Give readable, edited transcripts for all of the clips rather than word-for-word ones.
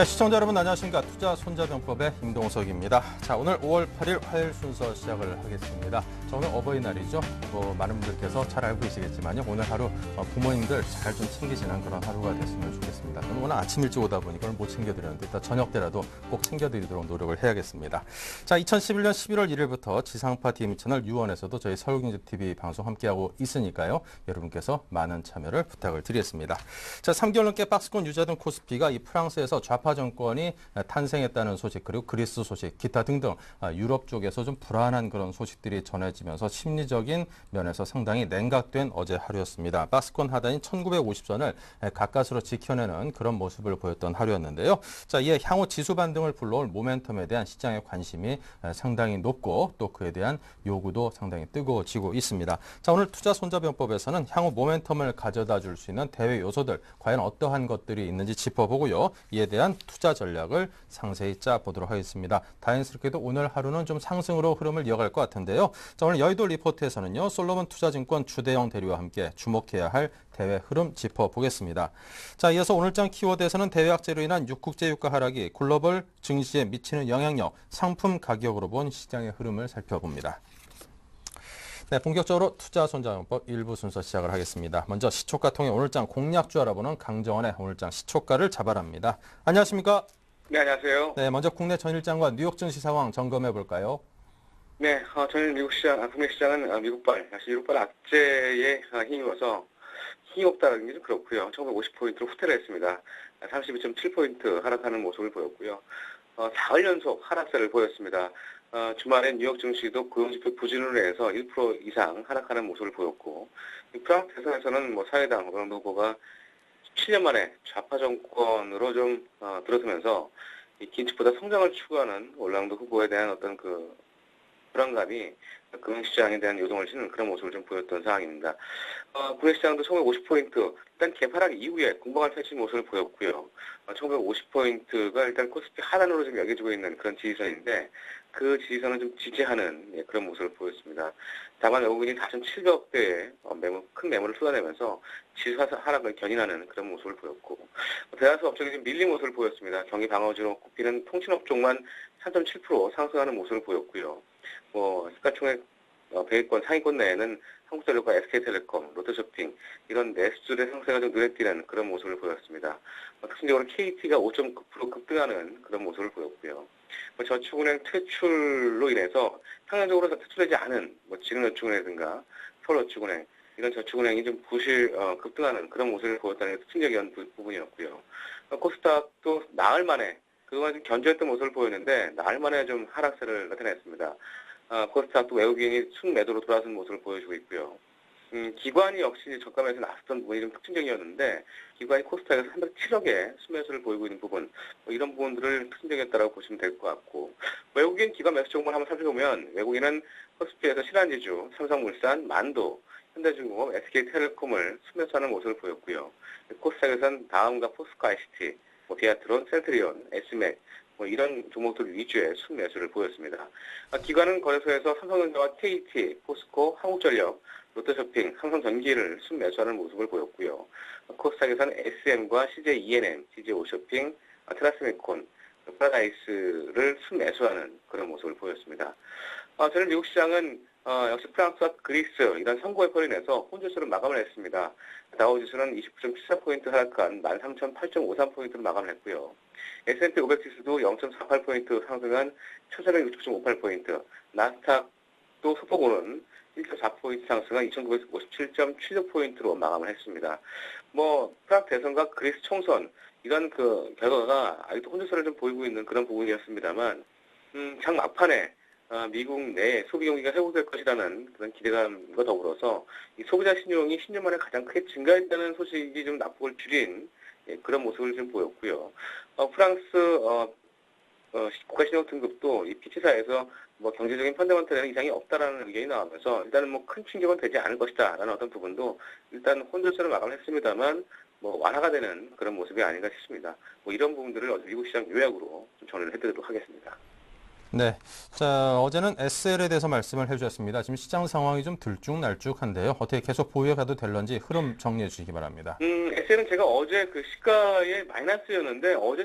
네, 시청자 여러분 안녕하십니까. 투자손자병법의 임동석입니다. 자, 오늘 5월 8일 화요일 순서 시작을 하겠습니다. 자, 오늘 어버이날이죠. 많은 분들께서 잘 알고 계시겠지만요. 오늘 하루 부모님들 잘 좀 챙기시는 그런 하루가 됐으면 좋겠습니다. 저는 오늘 아침 일찍 오다 보니 그걸 못 챙겨드렸는데 일단 저녁 때라도 꼭 챙겨드리도록 노력을 해야겠습니다. 자, 2011년 11월 1일부터 지상파 DM 채널 U1에서도 저희 서울경제TV 방송 함께하고 있으니까요. 여러분께서 많은 참여를 부탁을 드리겠습니다. 자, 3개월 넘게 박스권 유지하던 코스피가 이 프랑스에서 좌파 정권이 탄생했다는 소식, 그리고 그리스 소식, 기타 등등 유럽 쪽에서 좀 불안한 그런 소식들이 전해지면서 심리적인 면에서 상당히 냉각된 어제 하루였습니다. 박스권 하단인 1950선을 가까스로 지켜내는 그런 모습을 보였던 하루였는데요. 자, 이에 향후 지수 반등을 불러올 모멘텀에 대한 시장의 관심이 상당히 높고 또 그에 대한 요구도 상당히 뜨거워지고 있습니다. 자, 오늘 투자손자병법에서는 향후 모멘텀을 가져다 줄 수 있는 대외 요소들, 과연 어떠한 것들이 있는지 짚어보고요. 이에 대한 투자 전략을 상세히 짜보도록 하겠습니다. 다행스럽게도 오늘 하루는 좀 상승으로 흐름을 이어갈 것 같은데요. 자, 오늘 여의도 리포트에서는요. 솔로몬 투자증권 주대영 대리와 함께 주목해야 할 대외 흐름 짚어보겠습니다. 자, 이어서 오늘장 키워드에서는 대외 악재로 인한 육국제 유가 하락이 글로벌 증시에 미치는 영향력, 상품 가격으로 본 시장의 흐름을 살펴봅니다. 네, 본격적으로 투자손자병법 1부 순서 시작을 하겠습니다. 먼저 시초가 통해 오늘장 공략주 알아보는 강정원의 오늘장 시초가를 잡아랍니다. 안녕하십니까? 네, 안녕하세요. 네, 먼저 국내 전일장과 뉴욕 증시 상황 점검해 볼까요? 네, 저는 미국 시장, 국내 시장은 미국발, 다시 유럽발 악재에 힘입어서 힘이 없다는 게 좀 그렇고요. 1950포인트로 후퇴를 했습니다. 32.7포인트 하락하는 모습을 보였고요. 4일 연속 하락세를 보였습니다. 주말엔 뉴욕 증시도 고용지표 부진으로 해서 1% 이상 하락하는 모습을 보였고, 프랑스 대선에서는 사회당 올랑드 후보가 7년 만에 좌파 정권으로 좀 들어서면서 이 긴축보다 성장을 추구하는 올랑드 후보에 대한 어떤 그 불안감이 금융시장에 대한 요동을 치는 그런 모습을 좀 보였던 상황입니다. 국내 시장도 1950포인트, 일단 개파락 이후에 공방을 펼친 모습을 보였고요. 1950포인트가 일단 코스피 하단으로 좀 여겨지고 있는 그런 지지선인데, 그 지지선을 좀 지지하는 그런 모습을 보였습니다. 다만 외국인이 4,700억대의 큰 매물을 쏟아내면서 지수 하락을 견인하는 그런 모습을 보였고, 대다수 업종이 좀 밀린 모습을 보였습니다. 경기 방어주로 꼽히는 통신업종만 3.7% 상승하는 모습을 보였고요. 시가총액 100위권 상위권 내에는 한국전력과 SK텔레콤, 롯데쇼핑 이런 내수들의 상세가 좀 눈에 띄는 그런 모습을 보였습니다. 특징적으로 KT가 5.9% 급등하는 그런 모습을 보였고요. 저축은행 퇴출로 인해서 평균적으로 퇴출되지 않은 진흥저축은행이라든가 서울저축은행 이런 저축은행이 좀 급등하는 그런 모습을 보였다는 게 특징적인 부분이었고요. 코스닥도 나흘 만에 그동안 좀 견조했던 모습을 보였는데 나흘 만에 좀 하락세를 나타냈습니다. 코스닥도 외국인이 순매도로 돌아선 모습을 보여주고 있고요. 기관이 역시 저가에서 나섰던 부분이 좀 특징적이었는데, 기관이 코스닥에서 307억의 순매수를 보이고 있는 부분, 이런 부분들을 특징적이었다고 보시면 될 것 같고, 외국인 기관 매수 정보를 한번 살펴보면, 외국인은 코스피에서 신한지주, 삼성물산, 만도, 현대중공업, SK텔레콤을 순매수하는 모습을 보였고요. 코스닥에서는 다음과 포스코 ICT, 디아트론, 센트리온, 에스맥, 이런 종목들 위주의 순매수를 보였습니다. 기관은 거래소에서 삼성전자와 KT, 포스코, 한국전력, 롯데쇼핑, 삼성전기를 순매수하는 모습을 보였고요. 코스닥에서는 SM과 CJ ENM, CJ 오쇼핑, 테라스메콘, 파라다이스를 순매수하는 그런 모습을 보였습니다. 저는 미국 시장은 역시 프랑스와 그리스 이런 선거에 벌인해서 혼조세로 마감을 했습니다. 다우지수는 29.74포인트 하락한 13,008.53포인트로 마감을 했고요. S&P 500 지수도 0.48포인트 상승한 1,469.58포인트, 나스닥도 소폭 오른 1.4포인트 상승한 2,957.76포인트로 마감을 했습니다. 프랑스 대선과 그리스 총선 이런 그 결과가 아직도 혼조세를 좀 보이고 있는 그런 부분이었습니다만, 장 막판에 미국 내 소비 경기가 회복될 것이라는 그런 기대감과 더불어서 이 소비자 신용이 10년 만에 가장 크게 증가했다는 소식이 좀 낙폭을 줄인 그런 모습을 좀 보였고요. 프랑스 국가신용 등급도 이 피치사에서 경제적인 펀더멘털에는 이상이 없다라는 의견이 나오면서 일단은 큰 충격은 되지 않을 것이다라는 어떤 부분도 일단 혼조세로 마감을 했습니다만 완화가 되는 그런 모습이 아닌가 싶습니다. 이런 부분들을 미국 시장 요약으로 좀 전해를 해드리도록 하겠습니다. 네. 자, 어제는 SL에 대해서 말씀을 해주셨습니다. 지금 시장 상황이 좀 들쭉날쭉한데요. 어떻게 계속 보유해 가도 될런지 흐름 정리해 주시기 바랍니다. SL은 제가 어제 그 시가에 마이너스였는데 어제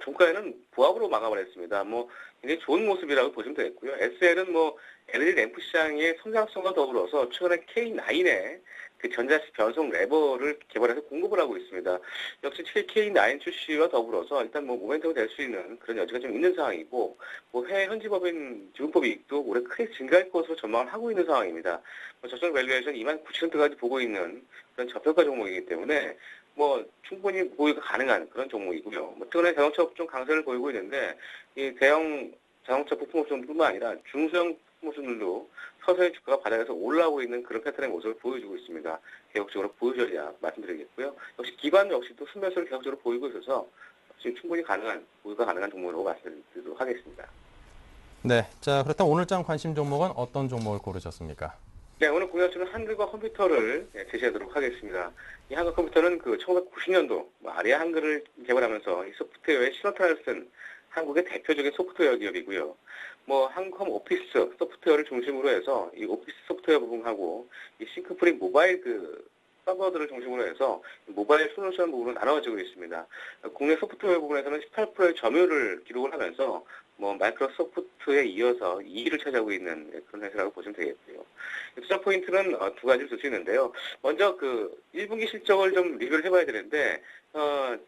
종가에는 보합으로 마감을 했습니다. 뭐 굉장히 좋은 모습이라고 보시면 되겠고요. SL은 뭐 LED 램프 시장의 성장성과 더불어서 최근에 K9의 그 전자식 변속 레버를 개발해서 공급을 하고 있습니다. 역시 K9 출시와 더불어서 일단 뭐 모멘텀이 될 수 있는 그런 여지가 좀 있는 상황이고, 뭐 해외 현지법인 지분법 이익도 올해 크게 증가할 것으로 전망을 하고 있는 상황입니다. 뭐 저점 밸류에이션 29,000원까지 보고 있는 그런 저평가 종목이기 때문에 뭐 충분히 보유가 가능한 그런 종목이고요. 뭐 최근에 자동차 업종 강세를 보이고 있는데 이 대형 자동차 부품 업종뿐만 아니라 중소형 부품들도 서서히 주가가 바닥에서 올라오고 있는 그런 패턴의 모습을 보여주고 있습니다. 계속적으로 보유 전략 말씀드리겠고요. 역시 기관 역시도 순매수를 계속적으로 보이고 있어서 지금 충분히 보유가 가능한 종목으로 말씀드리도록 하겠습니다. 네. 자, 그렇다면 오늘장 관심 종목은 어떤 종목을 고르셨습니까? 네, 오늘 공유하시는 한글과 컴퓨터를 제시하도록 하겠습니다. 이 한글 컴퓨터는 그 1990년도 아리아 한글을 개발하면서 이 소프트웨어의 신호탄을 쓴 한국의 대표적인 소프트웨어 기업이고요. 뭐 한컴 오피스 소프트웨어를 중심으로 해서 이 오피스 소프트웨어 부분하고 이 싱크프리 모바일 그 서버들을 중심으로 해서 모바일 솔루션 부분으로 나눠지고 있습니다. 국내 소프트웨어 부분에서는 18%의 점유율을 기록을 하면서 뭐 마이크로소프트에 이어서 2위를 차지하고 있는 그런 회사라고 보시면 되겠고요. 투자 포인트는 두 가지를 줄 수 있는데요. 먼저 그 1분기 실적을 좀 리뷰를 해봐야 되는데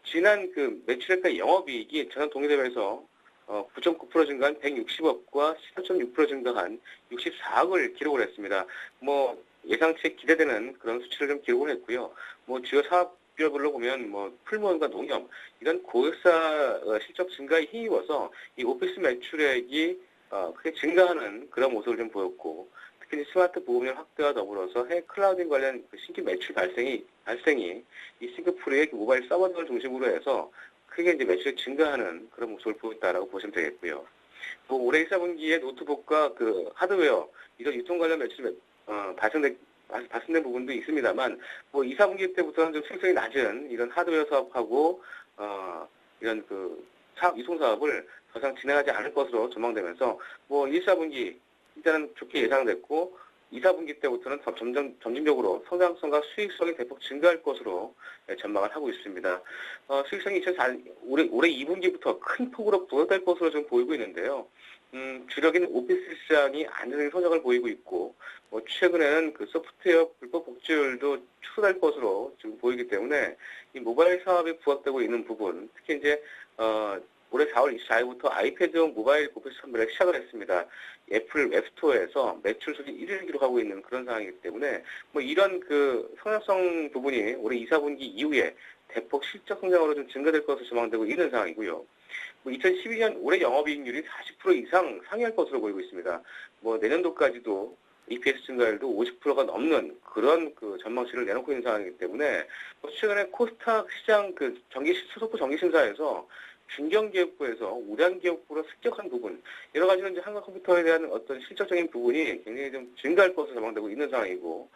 지난 그 매출액과 영업이익이 전년 동기 대비해서 9.9% 증가한 160억과 13.6% 증가한 64억을 기록을 했습니다. 뭐 예상치에 기대되는 그런 수치를 좀 기록을 했고요. 뭐 주요 사업별로 보면 뭐 풀무원과 농협 이런 고객사 실적 증가에 힘입어서 이 오피스 매출액이 크게 증가하는 그런 모습을 좀 보였고, 특히 스마트 보험료 확대와 더불어서 해외 클라우딩 관련 그 신규 매출 발생이 이 싱크프리의 모바일 서버 등을 중심으로 해서 크게 이제 매출이 증가하는 그런 모습을 보였다라고 보시면 되겠고요. 또 올해 1사분기에 노트북과 그 하드웨어 이런 유통 관련 매출이 발생된 부분도 있습니다만, 뭐 2, 4분기 때부터는 좀 수익성이 낮은 이런 하드웨어 사업하고 이런 그 유통 사업을 더 이상 진행하지 않을 것으로 전망되면서 뭐 1, 4분기 일단은 좋게 예상됐고 2, 4분기 때부터는 점진적으로 성장성과 수익성이 대폭 증가할 것으로 전망을 하고 있습니다. 수익성이 올해 2분기부터 큰 폭으로 부각될 것으로 좀 보이고 있는데요. 주력인 오피스 시장이 안정적인 성장을 보이고 있고, 뭐 최근에는 그 소프트웨어 불법 복제율도 축소될 것으로 지금 보이기 때문에 이 모바일 사업이 부각되고 있는 부분, 특히 이제 올해 4월 24일부터 아이패드용 모바일 오피스 판매를 시작을 했습니다. 애플 앱스토어에서 매출 순위 1위를 기록하고 있는 그런 상황이기 때문에 뭐 이런 그 성장성 부분이 올해 2, 4분기 이후에 대폭 실적 성장으로 좀 증가될 것으로 전망되고 있는 상황이고요. 뭐 2012년 올해 영업이익률이 40% 이상 상회할 것으로 보이고 있습니다. 뭐 내년도까지도 EPS 증가율도 50%가 넘는 그런 그 전망치를 내놓고 있는 상황이기 때문에 뭐 최근에 코스닥 시장 그 소속부 정기심사에서 중견기업부에서 우량기업부로 습격한 부분, 여러 가지는 이제 한국 컴퓨터에 대한 어떤 실적적인 부분이 굉장히 좀 증가할 것으로 전망되고 있는 상황이고,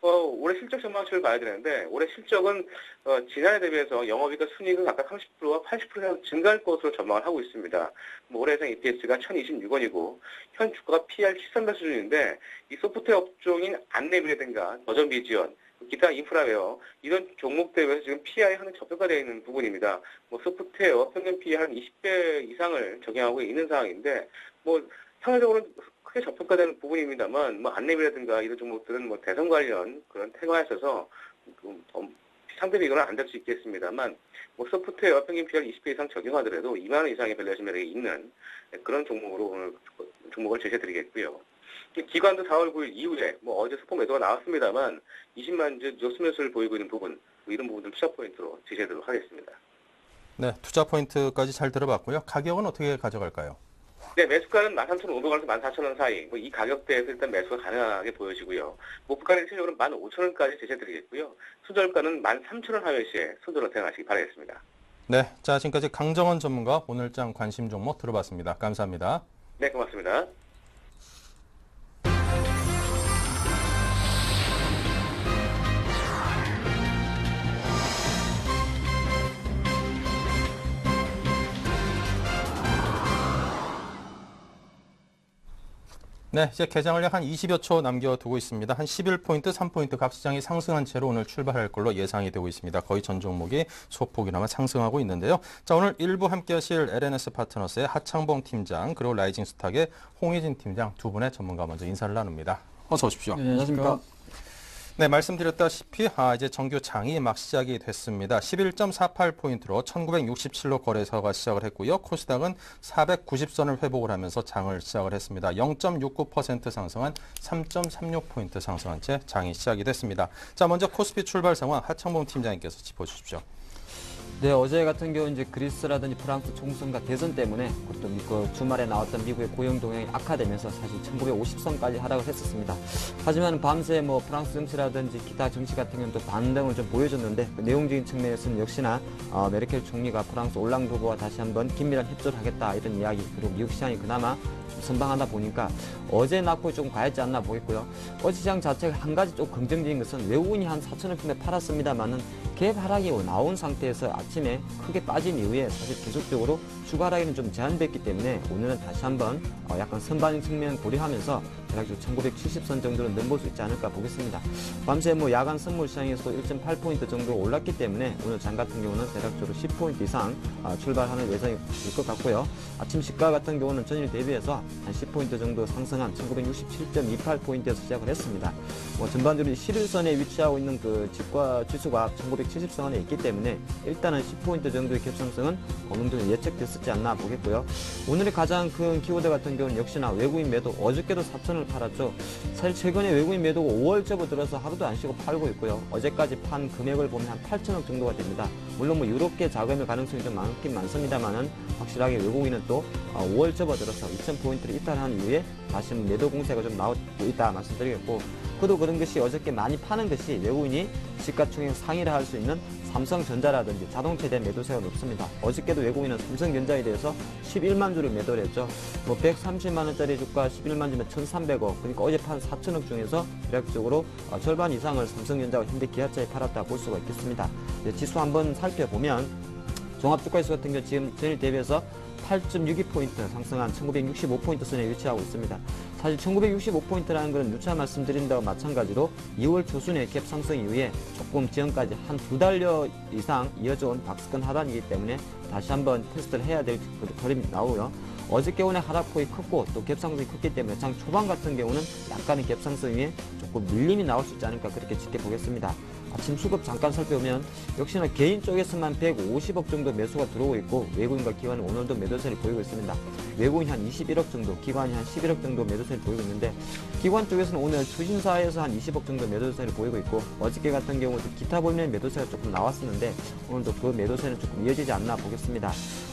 올해 실적 전망치를 봐야 되는데, 올해 실적은 지난해 대비해서 영업이익과 순이익은 각각 30%와 80% 증가할 것으로 전망을 하고 있습니다. 뭐 올해 예상 EPS가 1,026원이고, 현 주가가 PR 13배 수준인데, 이 소프트웨어 업종인 안내비라든가 버전비지원, 기타 인프라웨어 이런 종목 대비해서 지금 PI 하는 저평가되어 있는 부분입니다. 뭐 소프트웨어 평균 PI 한 20배 이상을 적용하고 있는 상황인데, 뭐 상대적으로 크게 저평가되는 부분입니다만, 뭐 안내비라든가 이런 종목들은 뭐 대선 관련 그런 태가에 있어서 상대 비교는 안 될 수 있겠습니다만, 뭐 소프트웨어 평균 PI 20배 이상 적용하더라도 2만 원 이상의 밸류에이션 매력이 있는 그런 종목으로 오늘 종목을 제시해드리겠고요. 기관도 4월 9일 이후에 뭐 어제 소폭 매도가 나왔습니다만 20만 주 조수매수를 보이고 있는 부분, 뭐 이런 부분 좀 투자 포인트로 제시하도록 하겠습니다. 네, 투자 포인트까지 잘 들어봤고요. 가격은 어떻게 가져갈까요? 네, 매수가는 13,500원에서 14,000원 사이, 뭐 이 가격대에서 일단 매수가 가능하게 보여지고요. 목표가는 실적으로 15,000원까지 제시해드리겠고요. 손절가는 13,000원 하회 시에 손절로 대응하시기 바라겠습니다. 네, 자 지금까지 강정원 전문가 오늘장 관심 종목 들어봤습니다. 감사합니다. 네, 고맙습니다. 네, 이제 개장을 약 한 20여 초 남겨두고 있습니다. 한 11포인트, 3포인트 각 시장이 상승한 채로 오늘 출발할 걸로 예상이 되고 있습니다. 거의 전 종목이 소폭이나마 상승하고 있는데요. 자, 오늘 일부 함께 하실 LNS 파트너스의 하창봉 팀장, 그리고 라이징 스탁의 홍희진 팀장 두 분의 전문가 먼저 인사를 나눕니다. 어서 오십시오. 네, 안녕하십니까. 네, 말씀드렸다시피 이제 정규 장이 막 시작이 됐습니다. 11.48포인트로 1967로 거래소가 시작을 했고요. 코스닥은 490선을 회복을 하면서 장을 시작을 했습니다. 0.69% 상승한 3.36포인트 상승한 채 장이 시작이 됐습니다. 자, 먼저 코스피 출발 상황 하창봉 팀장님께서 짚어주십시오. 네, 어제 같은 경우 이제 그리스라든지 프랑스 총선과 대선 때문에 또 그 주말에 나왔던 미국의 고용 동향이 악화되면서 사실 1950선까지 하락을 했었습니다. 하지만 밤새 뭐 프랑스 정치라든지 기타 정치 같은 경우는 또 반등을 좀 보여줬는데 그 내용적인 측면에서는 역시나 메르켈 총리가 프랑스 올랑드 후보와 다시 한번 긴밀한 협조를 하겠다 이런 이야기, 그리고 미국 시장이 그나마 좀 선방하다 보니까 어제 낙폭이 조금 과했지 않나 보겠고요. 어제 시장 자체가 한 가지 좀 긍정적인 것은 외국인이 한 4천억 정도 팔았습니다만은 갭 하락이 나온 상태에서 아침에 크게 빠진 이후에 사실 계속적으로 추가 하락에는 좀 제한됐기 때문에 오늘은 다시 한번 약간 선반영 측면 고려하면서 대략적으로 1970선 정도는 넘볼 수 있지 않을까 보겠습니다. 밤새 뭐 야간 선물 시장에서도 1.8포인트 정도 올랐기 때문에 오늘 장 같은 경우는 대략적으로 10포인트 이상 출발하는 예정일 것 같고요. 아침 시가 같은 경우는 전일 대비해서 한 10포인트 정도 상승한 1967.28포인트에서 시작을 했습니다. 뭐 전반적으로 11선에 위치하고 있는 그 지과 지수가 1970선에 있기 때문에 일단은 10포인트 정도의 갭상승은 어느 정도 예측됐었지 않나 보겠고요. 오늘의 가장 큰 키워드 같은 경우는 역시나 외국인 매도, 어저께도 4천을 팔았죠. 사실 최근에 외국인 매도가 5월 접어들어서 하루도 안 쉬고 팔고 있고요. 어제까지 판 금액을 보면 한 8천억 정도가 됩니다. 물론 뭐 유럽계 자금의 가능성이 좀 많긴 많습니다만은 확실하게 외국인은 또 5월 접어들어서 2,000포인트를 이탈한 이후에 다시 매도 공세가 좀 나오고 있다 말씀드리겠고, 그도 그런 것이 어저께 많이 파는 것이 외국인이 시가총액 상위를 할 수 있는 삼성전자라든지 자동차에 대한 매도세가 높습니다. 어저께도 외국인은 삼성전자에 대해서 11만 주를 매도를 했죠. 뭐 130만 원짜리 주가 11만 주면 1,300억. 그러니까 어제 판 4천억 중에서 대략적으로 절반 이상을 삼성전자와 현대기아차에 팔았다 볼 수가 있겠습니다. 지수 한번 살펴보면 종합주가지수 같은 경우 지금 전일 대비해서 8.62포인트 상승한 1965포인트 선에 위치하고 있습니다. 사실 1965포인트라는 것은 누차 말씀드린다와 마찬가지로 2월 초순에 갭 상승 이후에 조금 지금까지 한 2달여 이상 이어져온 박스권 하단이기 때문에 다시 한번 테스트를 해야 될 그림이 나오고요. 어저께 오늘 하락폭이 컸고 또 갭상승이 컸기 때문에 장 초반 같은 경우는 약간의 갭상승 위에 조금 밀림이 나올 수 있지 않을까 그렇게 지켜보겠습니다. 아침 수급 잠깐 살펴보면 역시나 개인 쪽에서만 150억 정도 매수가 들어오고 있고 외국인과 기관은 오늘도 매도세를 보이고 있습니다. 외국인이 한 21억 정도, 기관이 한 11억 정도 매도세를 보이고 있는데 기관 쪽에서는 오늘 추신사에서 한 20억 정도 매도세를 보이고 있고 어저께 같은 경우도 기타 보면 매도세가 조금 나왔었는데 오늘도 그 매도세는 조금 이어지지 않나 보겠습니다.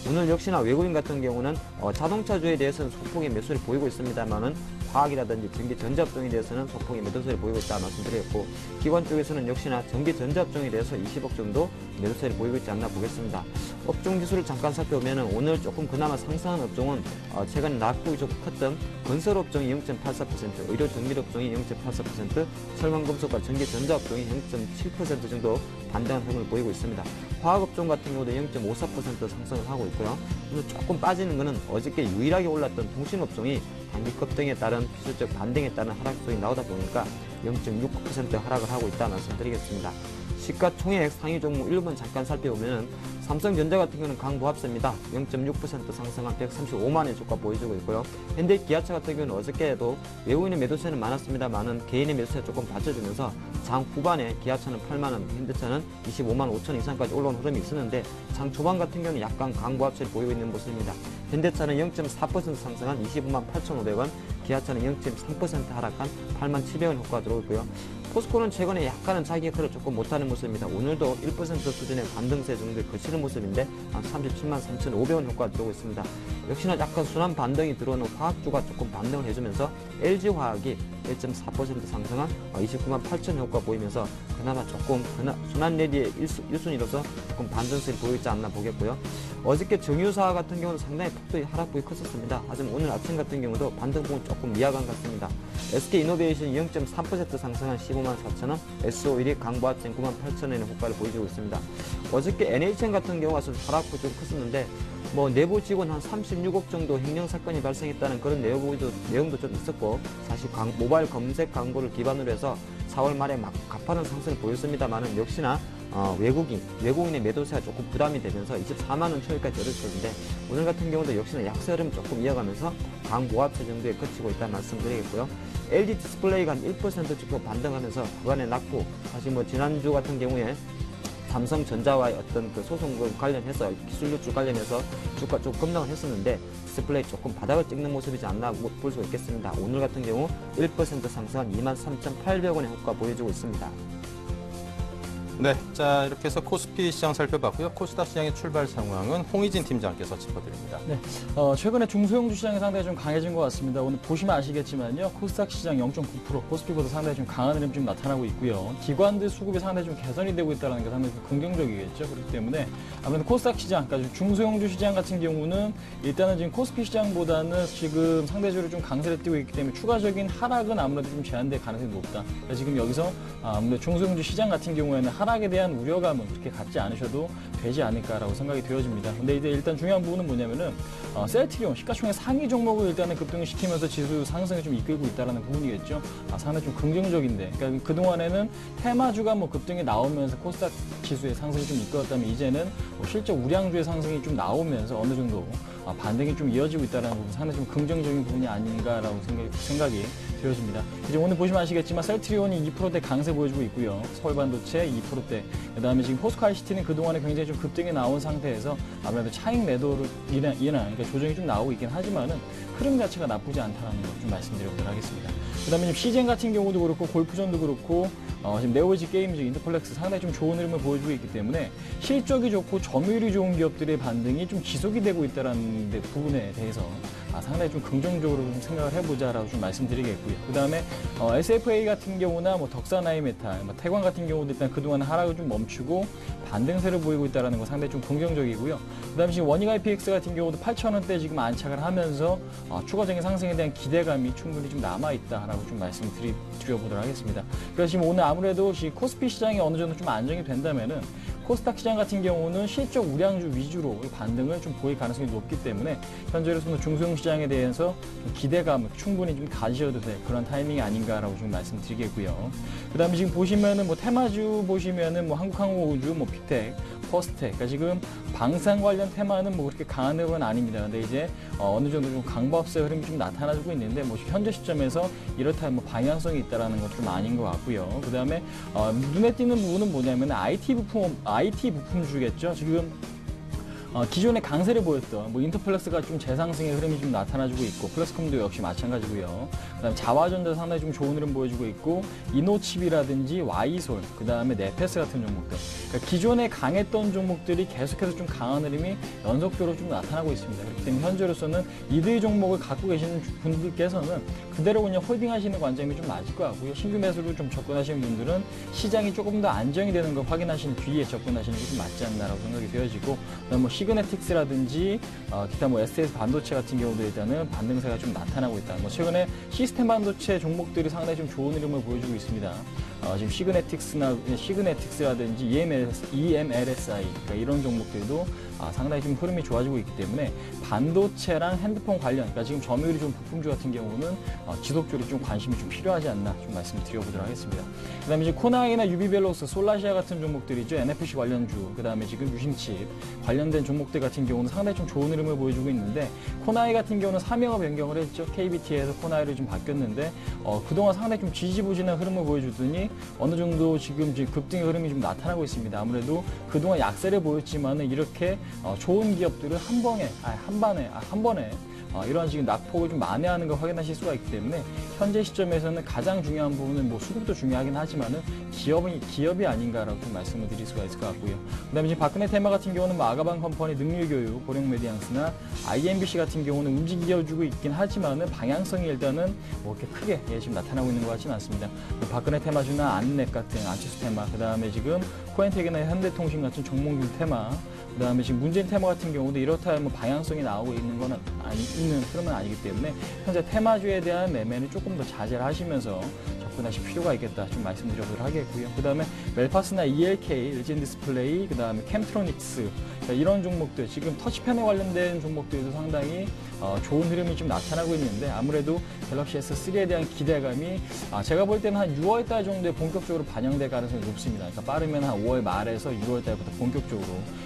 오늘 역시나 외국인 같은 경우는 자동차주에 대해서는 소폭의 매수를 보이고 있습니다만은 화학이라든지 전기 전자업종에 대해서는 소폭의 매도세를 보이고 있다 말씀드렸고 기관 쪽에서는 역시나 전기 전자업종에 대해서 20억 정도 매도세를 보이고 있지 않나 보겠습니다. 업종 지수를 잠깐 살펴보면 오늘 조금 그나마 상승한 업종은 최근 낙폭이 좀 컸던 건설업종이 0.84%, 의료정밀업종이 0.84%, 철강금속과 전기 전자업종이 0.7% 정도 반등한 흐름을 보이고 있습니다. 화학업종 같은 경우도 0.54% 상승을 하고 있고요. 오늘 조금 빠지는 것은 어저께 유일하게 올랐던 통신업종이 단기 급등에 따른 필수적 반등에 따른 하락폭이 나오다 보니까 0.69% 하락을 하고 있다 말씀드리겠습니다. 시가총액 상위 종목 1번 잠깐 살펴보면 삼성전자 같은 경우는 강보합세입니다. 0.6% 상승한 135만 원의 주가 보여주고 있고요. 현대기아차 같은 경우는 어저께도 외국인의 매도세는 많았습니다만은 개인의 매도세가 조금 받쳐주면서 장 후반에 기아차는 8만 원, 현대차는 25만 5천 이상까지 올라온 흐름이 있었는데 장 초반 같은 경우는 약간 강보합세를 보이고 있는 모습입니다. 현대차는 0.4% 상승한 25만 8,500원, 기아차는 0.3% 하락한 8만 700원 효과가 들어오고요. 포스코는 최근에 약간은 자기 역할을 조금 못하는 모습입니다. 오늘도 1% 수준의 반등세 정도에 그치는 모습인데 한 37만 3,500원 효과가 들어오고 있습니다. 역시나 약간 순환 반등이 들어오는 화학주가 조금 반등을 해주면서 LG화학이 1.4% 상승한 29만 8천 효과 보이면서 그나마 조금 순환 내리의 1순위로서 조금 반등세를 보이지 않나 보겠고요. 어저께 정유사 같은 경우는 상당히 폭도의 하락폭이 컸었습니다. 하지만 오늘 아침 같은 경우도 반등폭은 조금 미약한 것 같습니다. SK이노베이션 0.3% 상승한 15만 4천원, SO1이 강보합생 9만 8천원의 효과를 보여주고 있습니다. 어저께 NHN 같은 경우가 하락폭이 좀 컸었는데 뭐 내부 직원 한 36억 정도 횡령 사건이 발생했다는 그런 내용도 좀 있었고, 사실 모바일 검색 광고를 기반으로 해서 4월 말에 막 가파른 상승을 보였습니다만은 역시나 외국인의 매도세가 조금 부담이 되면서 24만 원 초까지 떨어졌는데, 오늘 같은 경우도 역시나 약세 흐름 조금 이어가면서 강보합세 정도에 그치고 있다는 말씀드리겠고요. LG 디스플레이가 한 1% 정도 반등하면서 구간에 낮고, 사실 뭐 지난주 같은 경우에 삼성전자와의 어떤 그 소송과 관련해서 기술 유출 관련해서 주가 좀 급락을 했었는데, 디스플레이 조금 바닥을 찍는 모습이지 않나 볼 수 있겠습니다. 오늘 같은 경우 1% 상승한 23,800원의 호가 보여주고 있습니다. 네, 자 이렇게 해서 코스피 시장 살펴봤고요. 코스닥 시장의 출발 상황은 홍희진 팀장께서 짚어드립니다. 네, 최근에 중소형주 시장이 상당히 좀 강해진 것 같습니다. 오늘 보시면 아시겠지만요, 코스닥 시장 0.9%, 코스피보다 상당히 좀 강한 흐름이 좀 나타나고 있고요. 기관들 수급이 상당히 좀 개선이 되고 있다는 게 상당히 좀 긍정적이겠죠. 그렇기 때문에 아무래도 코스닥 시장, 그러니까 중소형주 시장 같은 경우는 일단은 지금 코스피 시장보다는 지금 상대적으로 좀 강세를 띄고 있기 때문에 추가적인 하락은 아무래도 좀 제한될 가능성이 높다. 그래서 지금 여기서 아무래도 중소형주 시장 같은 경우에는 하락에 대한 우려감은 그렇게 갖지 않으셔도 되지 않을까라고 생각이 되어집니다. 근데 이제 일단 중요한 부분은 뭐냐면은 셀트리온 시가총액 상위 종목을 일단은 급등을 시키면서 지수 상승을 좀 이끌고 있다는 부분이겠죠. 상당히 좀 긍정적인데, 그러니까 그동안에는 테마주가 뭐 급등이 나오면서 코스닥 지수의 상승이 좀 이끌었다면, 이제는 실제 우량주의 상승이 좀 나오면서 어느 정도 반등이 좀 이어지고 있다는 부분, 상당히 좀 긍정적인 부분이 아닌가라고 생각이 되어집니다. 이제 오늘 보시면 아시겠지만 셀트리온이 2%대 강세 보여주고 있고요. 서울반도체 2%대. 그다음에 지금 포스코 ICT는 그동안에 굉장히 좀 급등이 나온 상태에서 아무래도 차익 매도를 그러니까 조정이 좀 나오고 있긴 하지만은 흐름 자체가 나쁘지 않다는 걸 좀 말씀드리도록 하겠습니다. 그다음에 지금 시젠 같은 경우도 그렇고 골프존도 그렇고 지금 네오지 게임즈, 인터플렉스 상당히 좀 좋은 흐름을 보여주고 있기 때문에 실적이 좋고 점유율이 좋은 기업들의 반등이 좀 지속이 되고 있다는 부분에 대해서 상당히 좀 긍정적으로 좀 생각을 해보자라고 좀 말씀드리겠고요. 그 다음에 SFA 같은 경우나 뭐 덕산아이메탈, 태광 같은 경우도 일단 그동안 하락을 좀 멈추고 반등세를 보이고 있다는 거 상당히 좀 긍정적이고요. 그 다음에 지금 워닝 IPX 같은 경우도 8,000원대 지금 안착을 하면서 추가적인 상승에 대한 기대감이 충분히 좀 남아있다라고 좀 말씀드려보도록 하겠습니다. 그래서 지금 오늘 아무래도 코스피 시장이 어느 정도 좀 안정이 된다면은 코스닥 시장 같은 경우는 실적 우량주 위주로 반등을 좀 보일 가능성이 높기 때문에 현재로서는 중소형 시장에 대해서 기대감을 충분히 좀 가지셔도 될 그런 타이밍이 아닌가라고 좀 말씀드리겠고요. 그 다음에 지금 보시면은 뭐 테마주 보시면은 뭐 한국항공우주, 뭐 빅텍, 퍼스텍, 그러니까 지금 방산 관련 테마는 뭐 그렇게 강한 흐름은 아닙니다. 근데 이제 어느 정도 좀 강보합세 흐름이 좀 나타나고 있는데, 뭐 현재 시점에서 이렇다면 뭐 방향성이 있다라는 건 좀 아닌 것 같고요. 그 다음에 눈에 띄는 부분은 뭐냐면 IT 부품주겠죠. 지금 기존에 강세를 보였던 뭐 인터플렉스가 좀 재상승의 흐름이 좀 나타나주고 있고, 플렉스콤도 역시 마찬가지고요. 그다음에 자화전자 상당히 좀 좋은 흐름 보여주고 있고, 이노칩이라든지 와이솔, 그다음에 네페스 같은 종목들, 그러니까 기존에 강했던 종목들이 계속해서 좀 강한 흐름이 연속적으로 좀 나타나고 있습니다. 그렇기 때문에 현재로서는 이들 종목을 갖고 계시는 분들께서는 그대로 그냥 홀딩하시는 관점이 좀 맞을 것 같고요. 신규 매수로 좀 접근하시는 분들은 시장이 조금 더 안정이 되는 걸 확인하신 뒤에 접근하시는 게 좀 맞지 않나라고 생각이 되어지고, 그다음 뭐 시그네틱스라든지 기타 뭐 SS 반도체 같은 경우도 일단은 반등세가 좀 나타나고 있다. 뭐 최근에 시스템 반도체 종목들이 상당히 좀 좋은 흐름을 보여주고 있습니다. 지금 시그네틱스라든지 EMLSI, 그러니까 이런 종목들도 상당히 좀 흐름이 좋아지고 있기 때문에 반도체랑 핸드폰 관련, 그러니까 지금 점유율이 좀 부품주 같은 경우는 지속적으로 좀 관심이 좀 필요하지 않나 좀 말씀드려보도록 하겠습니다. 그다음에 이제 코나이나 유비벨로스, 솔라시아 같은 종목들이죠. NFC 관련주, 그다음에 지금 유심칩 관련된 종목들 같은 경우는 상당히 좀 좋은 흐름을 보여주고 있는데, 코나이 같은 경우는 사명을 변경을 했죠. KBT에서 코나이를 좀 바뀌었는데 그동안 상당히 좀 지지부진한 흐름을 보여주더니 어느 정도 지금 급등의 흐름이 좀 나타나고 있습니다. 아무래도 그동안 약세를 보였지만은 이렇게 좋은 기업들을 한 번에 이런 지금 낙폭을 좀 만회하는 걸 확인하실 수가 있기 때문에 현재 시점에서는 가장 중요한 부분은 뭐 수급도 중요하긴 하지만은 기업이 아닌가라고 좀 말씀을 드릴 수가 있을 것 같고요. 그다음에 지금 박근혜 테마 같은 경우는 뭐 아가방 컴퍼니, 능률교육, 고령메디앙스나 IMBC 같은 경우는 움직여주고 있긴 하지만은 방향성이 일단은 뭐 이렇게 크게 지금 나타나고 있는 것 같지는 않습니다. 박근혜 테마주나 안넷 같은 안치수 테마, 그다음에 지금 코엔텍이나 현대통신 같은 종목들 테마, 그다음에 지금 문재인 테마 같은 경우도 이렇다 뭐 방향성이 나오고 있는 건 있는 흐름은 아니기 때문에 현재 테마주에 대한 매매는 조금 더 자제를 하시면서 접근하실 필요가 있겠다 좀 말씀드리도록 하겠고요. 그 다음에 멜파스나 ELK, LG 디스플레이, 그 다음에 캠트로닉스 이런 종목들 지금 터치펜에 관련된 종목들도 상당히 좋은 흐름이 좀 나타나고 있는데 아무래도 갤럭시 S3에 대한 기대감이 제가 볼 때는 한 6월 달 정도에 본격적으로 반영될 가능성이 높습니다. 그러니까 빠르면 한 5월 말에서 6월 달부터 본격적으로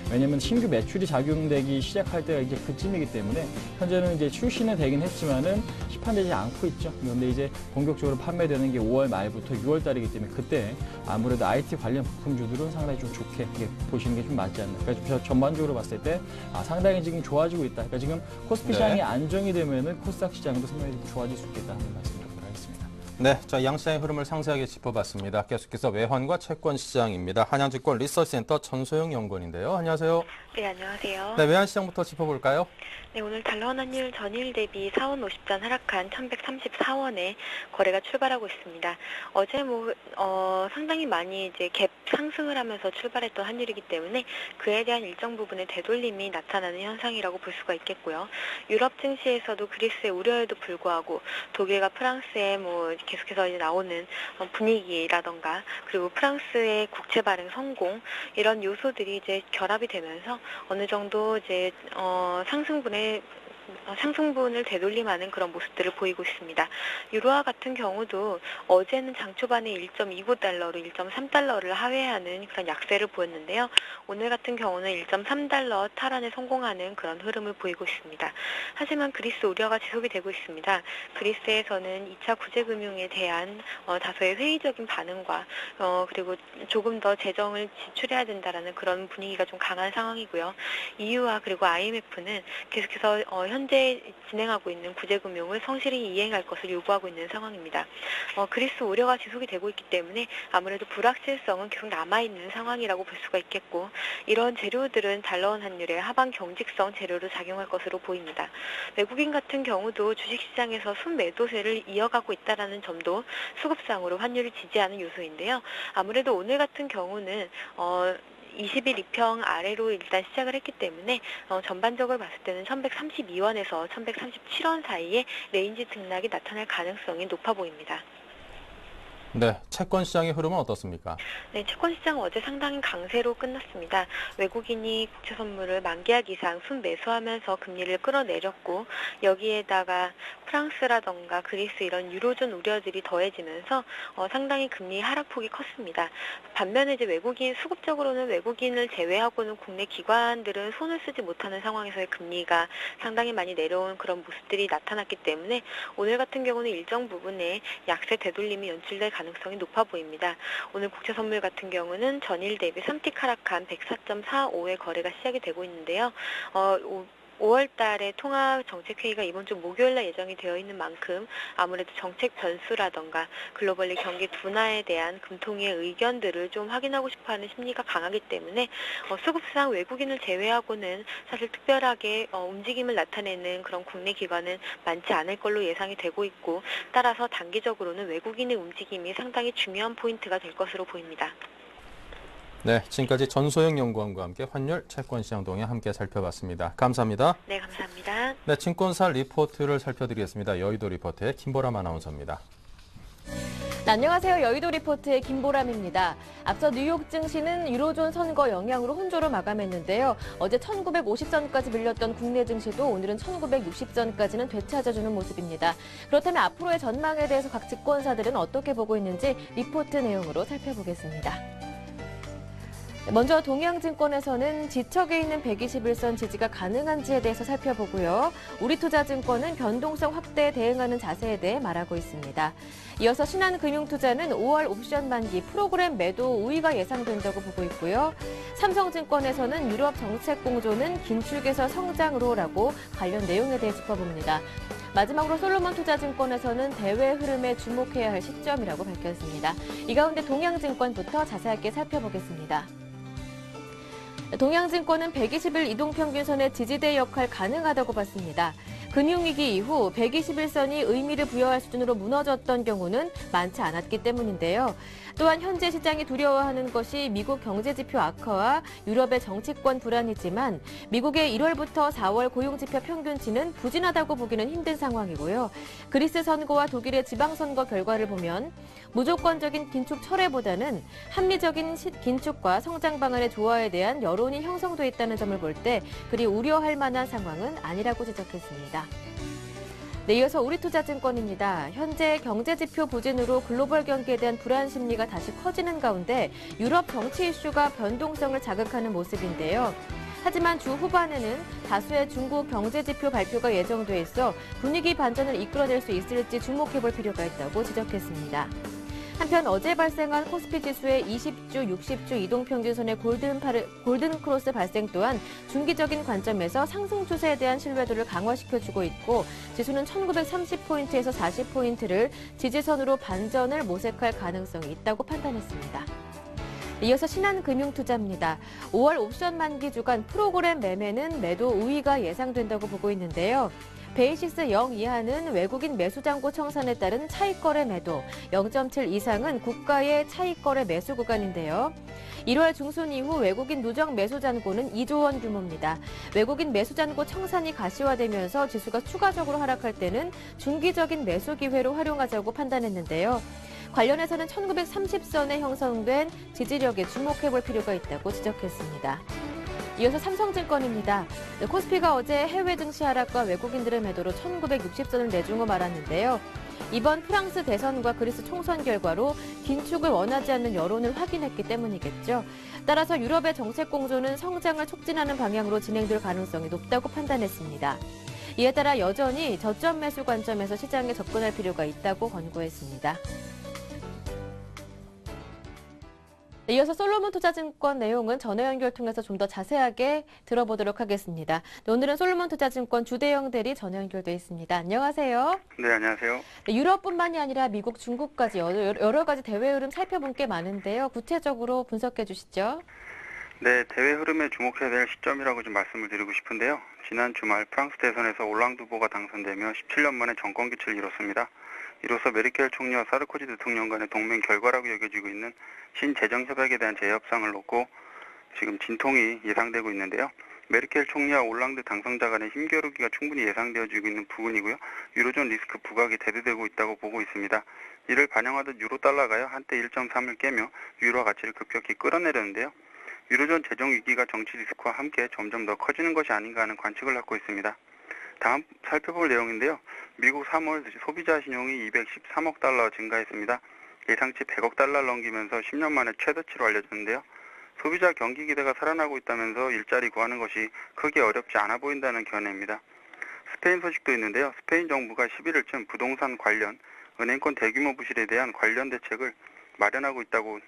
왜냐하면 신규 매출이 작용되기 시작할 때가 이제 그쯤이기 때문에 현재는 이제 출시는 되긴 했지만은 시판되지 않고 있죠. 그런데 이제 본격적으로 판매되는 게 5월 말부터 6월 달이기 때문에 그때 아무래도 IT 관련 부품주들은 상당히 좀 좋게 보시는 게 좀 맞지 않나. 그러니까 전반적으로 봤을 때 상당히 지금 좋아지고 있다. 그러니까 지금 코스피 시장이 안정이 되면은 코스닥 시장도 상당히 좀 좋아질 수 있겠다 하는 말씀드리도록 하겠습니다. 네, 자 양시장의 흐름을 상세하게 짚어봤습니다. 계속해서 외환과 채권 시장입니다. 한양증권 리서치센터 전소영 연구원인데요. 안녕하세요. 네, 안녕하세요. 네, 외환 시장부터 짚어볼까요? 네, 오늘 달러 환율 전일 대비 4원 50전 하락한 1134원에 거래가 출발하고 있습니다. 어제 상당히 많이 이제 갭 상승을 하면서 출발했던 환율이기 때문에 그에 대한 일정 부분의 되돌림이 나타나는 현상이라고 볼 수가 있겠고요. 유럽 증시에서도 그리스의 우려에도 불구하고 독일과 프랑스의 계속해서 이제 나오는 분위기라던가 그리고 프랑스의 국채 발행 성공 이런 요소들이 이제 결합이 되면서 어느 정도 이제 상승분을 되돌림하는 그런 모습들을 보이고 있습니다. 유로화 같은 경우도 어제는 장 초반에 1.29달러로 1.3달러를 하회하는 그런 약세를 보였는데요. 오늘 같은 경우는 1.3달러 탈환에 성공하는 그런 흐름을 보이고 있습니다. 하지만 그리스 우려가 지속이 되고 있습니다. 그리스에서는 2차 구제금융에 대한 다소의 회의적인 반응과 그리고 조금 더 재정을 지출해야 된다라는 그런 분위기가 좀 강한 상황이고요. EU와 그리고 IMF는 계속해서 현재 진행하고 있는 구제금융을 성실히 이행할 것을 요구하고 있는 상황입니다. 그리스 우려가 지속이 되고 있기 때문에 아무래도 불확실성은 계속 남아있는 상황이라고 볼 수가 있겠고 이런 재료들은 달러원 환율의 하방 경직성 재료로 작용할 것으로 보입니다. 외국인 같은 경우도 주식시장에서 순매도세를 이어가고 있다는 점도 수급상으로 환율을 지지하는 요소인데요. 아무래도 오늘 같은 경우는 20일 이평 아래로 일단 시작을 했기 때문에 전반적으로 봤을 때는 1132원에서 1137원 사이에 레인지 등락이 나타날 가능성이 높아 보입니다. 네, 채권 시장의 흐름은 어떻습니까? 네, 채권 시장 어제 상당히 강세로 끝났습니다. 외국인이 국채 선물을 만기약 이상 순매수하면서 금리를 끌어내렸고 여기에다가 프랑스라던가 그리스 이런 유로존 우려들이 더해지면서 상당히 금리 하락폭이 컸습니다. 반면에 이제 수급적으로는 외국인을 제외하고는 국내 기관들은 손을 쓰지 못하는 상황에서의 금리가 상당히 많이 내려온 그런 모습들이 나타났기 때문에 오늘 같은 경우는 일정 부분에 약세 되돌림이 연출될 가능성이 높아 보입니다. 오늘 국채 선물 같은 경우는 전일 대비 3틱 하락한 104.45의 거래가 시작이 되고 있는데요. 5월 달에 통화정책회의가 이번 주 목요일 날 예정이 되어 있는 만큼 아무래도 정책 변수라던가 글로벌리 경기 둔화에 대한 금통위의 의견들을 좀 확인하고 싶어하는 심리가 강하기 때문에 수급상 외국인을 제외하고는 사실 특별하게 움직임을 나타내는 그런 국내 기관은 많지 않을 걸로 예상이 되고 있고 따라서 단기적으로는 외국인의 움직임이 상당히 중요한 포인트가 될 것으로 보입니다. 네, 지금까지 전소영 연구원과 함께 환율, 채권 시장 동향 함께 살펴봤습니다. 감사합니다. 네, 감사합니다. 네, 증권사 리포트를 살펴드리겠습니다. 여의도 리포트의 김보람 아나운서입니다. 네, 안녕하세요. 여의도 리포트의 김보람입니다. 앞서 뉴욕 증시는 유로존 선거 영향으로 혼조로 마감했는데요. 어제 1950선까지 밀렸던 국내 증시도 오늘은 1960선까지는 되찾아주는 모습입니다. 그렇다면 앞으로의 전망에 대해서 각 증권사들은 어떻게 보고 있는지 리포트 내용으로 살펴보겠습니다. 먼저 동양증권에서는 지척에 있는 121선 지지가 가능한지에 대해서 살펴보고요. 우리투자증권은 변동성 확대에 대응하는 자세에 대해 말하고 있습니다. 이어서 신한금융투자는 5월 옵션 만기 프로그램 매도 우위가 예상된다고 보고 있고요. 삼성증권에서는 유럽 정책 공조는 긴축에서 성장으로라고 관련 내용에 대해 짚어봅니다. 마지막으로 솔로몬투자증권에서는 대외 흐름에 주목해야 할 시점이라고 밝혔습니다. 이 가운데 동양증권부터 자세하게 살펴보겠습니다. 동양증권은 120일 이동평균선의 지지대 역할 가능하다고 봤습니다. 금융위기 이후 121선이 의미를 부여할 수준으로 무너졌던 경우는 많지 않았기 때문인데요. 또한 현재 시장이 두려워하는 것이 미국 경제지표 악화와 유럽의 정치권 불안이지만 미국의 1월부터 4월 고용지표 평균치는 부진하다고 보기는 힘든 상황이고요. 그리스 선거와 독일의 지방선거 결과를 보면 무조건적인 긴축 철회보다는 합리적인 긴축과 성장 방안의 조화에 대한 여론이 형성돼 있다는 점을 볼 때 그리 우려할 만한 상황은 아니라고 지적했습니다. 네, 이어서 우리투자증권입니다. 현재 경제지표 부진으로 글로벌 경기에 대한 불안 심리가 다시 커지는 가운데 유럽 정치 이슈가 변동성을 자극하는 모습인데요. 하지만 주 후반에는 다수의 중국 경제지표 발표가 예정돼 있어 분위기 반전을 이끌어낼 수 있을지 주목해볼 필요가 있다고 지적했습니다. 한편 어제 발생한 코스피 지수의 20주, 60주 이동평균선의 골든 크로스 발생 또한 중기적인 관점에서 상승 추세에 대한 신뢰도를 강화시켜주고 있고 지수는 1930포인트에서 40포인트를 지지선으로 반전을 모색할 가능성이 있다고 판단했습니다. 이어서 신한금융투자입니다. 5월 옵션 만기 주간 프로그램 매매는 매도 우위가 예상된다고 보고 있는데요. 베이시스 0 이하는 외국인 매수 잔고 청산에 따른 차익거래 매도, 0.7 이상은 국가의 차익거래 매수 구간인데요. 1월 중순 이후 외국인 누적 매수 잔고는 2조 원 규모입니다. 외국인 매수 잔고 청산이 가시화되면서 지수가 추가적으로 하락할 때는 중기적인 매수 기회로 활용하자고 판단했는데요. 관련해서는 1930선에 형성된 지지력에 주목해볼 필요가 있다고 지적했습니다. 이어서 삼성증권입니다. 코스피가 어제 해외 증시 하락과 외국인들의 매도로 1960선을 내준 후 말았는데요. 이번 프랑스 대선과 그리스 총선 결과로 긴축을 원하지 않는 여론을 확인했기 때문이겠죠. 따라서 유럽의 정책 공조는 성장을 촉진하는 방향으로 진행될 가능성이 높다고 판단했습니다. 이에 따라 여전히 저점 매수 관점에서 시장에 접근할 필요가 있다고 권고했습니다. 이어서 솔로몬 투자증권 내용은 전화 연결 통해서 좀 더 자세하게 들어보도록 하겠습니다. 오늘은 솔로몬 투자증권 주대영 대리 전화 연결돼 있습니다. 안녕하세요. 네, 안녕하세요. 유럽뿐만이 아니라 미국, 중국까지 여러 가지 대외 흐름 살펴본 게 많은데요. 구체적으로 분석해 주시죠. 네, 대외 흐름에 주목해야 될 시점이라고 좀 말씀을 드리고 싶은데요. 지난 주말 프랑스 대선에서 올랑드 후보가 당선되며 17년 만에 정권 교체를 이뤘습니다. 이로써 메르켈 총리와 사르코지 대통령 간의 동맹 결과라고 여겨지고 있는 신재정협약에 대한 재협상을 놓고 지금 진통이 예상되고 있는데요. 메르켈 총리와 올랑드 당선자 간의 힘겨루기가 충분히 예상되어지고 있는 부분이고요. 유로존 리스크 부각이 대두되고 있다고 보고 있습니다. 이를 반영하듯 유로달러가요 한때 1.3을 깨며 유로 가치를 급격히 끌어내렸는데요. 유로존 재정 위기가 정치 리스크와 함께 점점 더 커지는 것이 아닌가 하는 관측을 갖고 있습니다. 다음 살펴볼 내용인데요. 미국 3월 소비자 신용이 213억 달러 증가했습니다. 예상치 100억 달러를 넘기면서 10년 만에 최대치로 알려졌는데요. 소비자 경기 기대가 살아나고 있다면서 일자리 구하는 것이 크게 어렵지 않아 보인다는 견해입니다. 스페인 소식도 있는데요. 스페인 정부가 11일쯤 부동산 관련 은행권 대규모 부실에 대한 관련 대책을 마련하고 있다고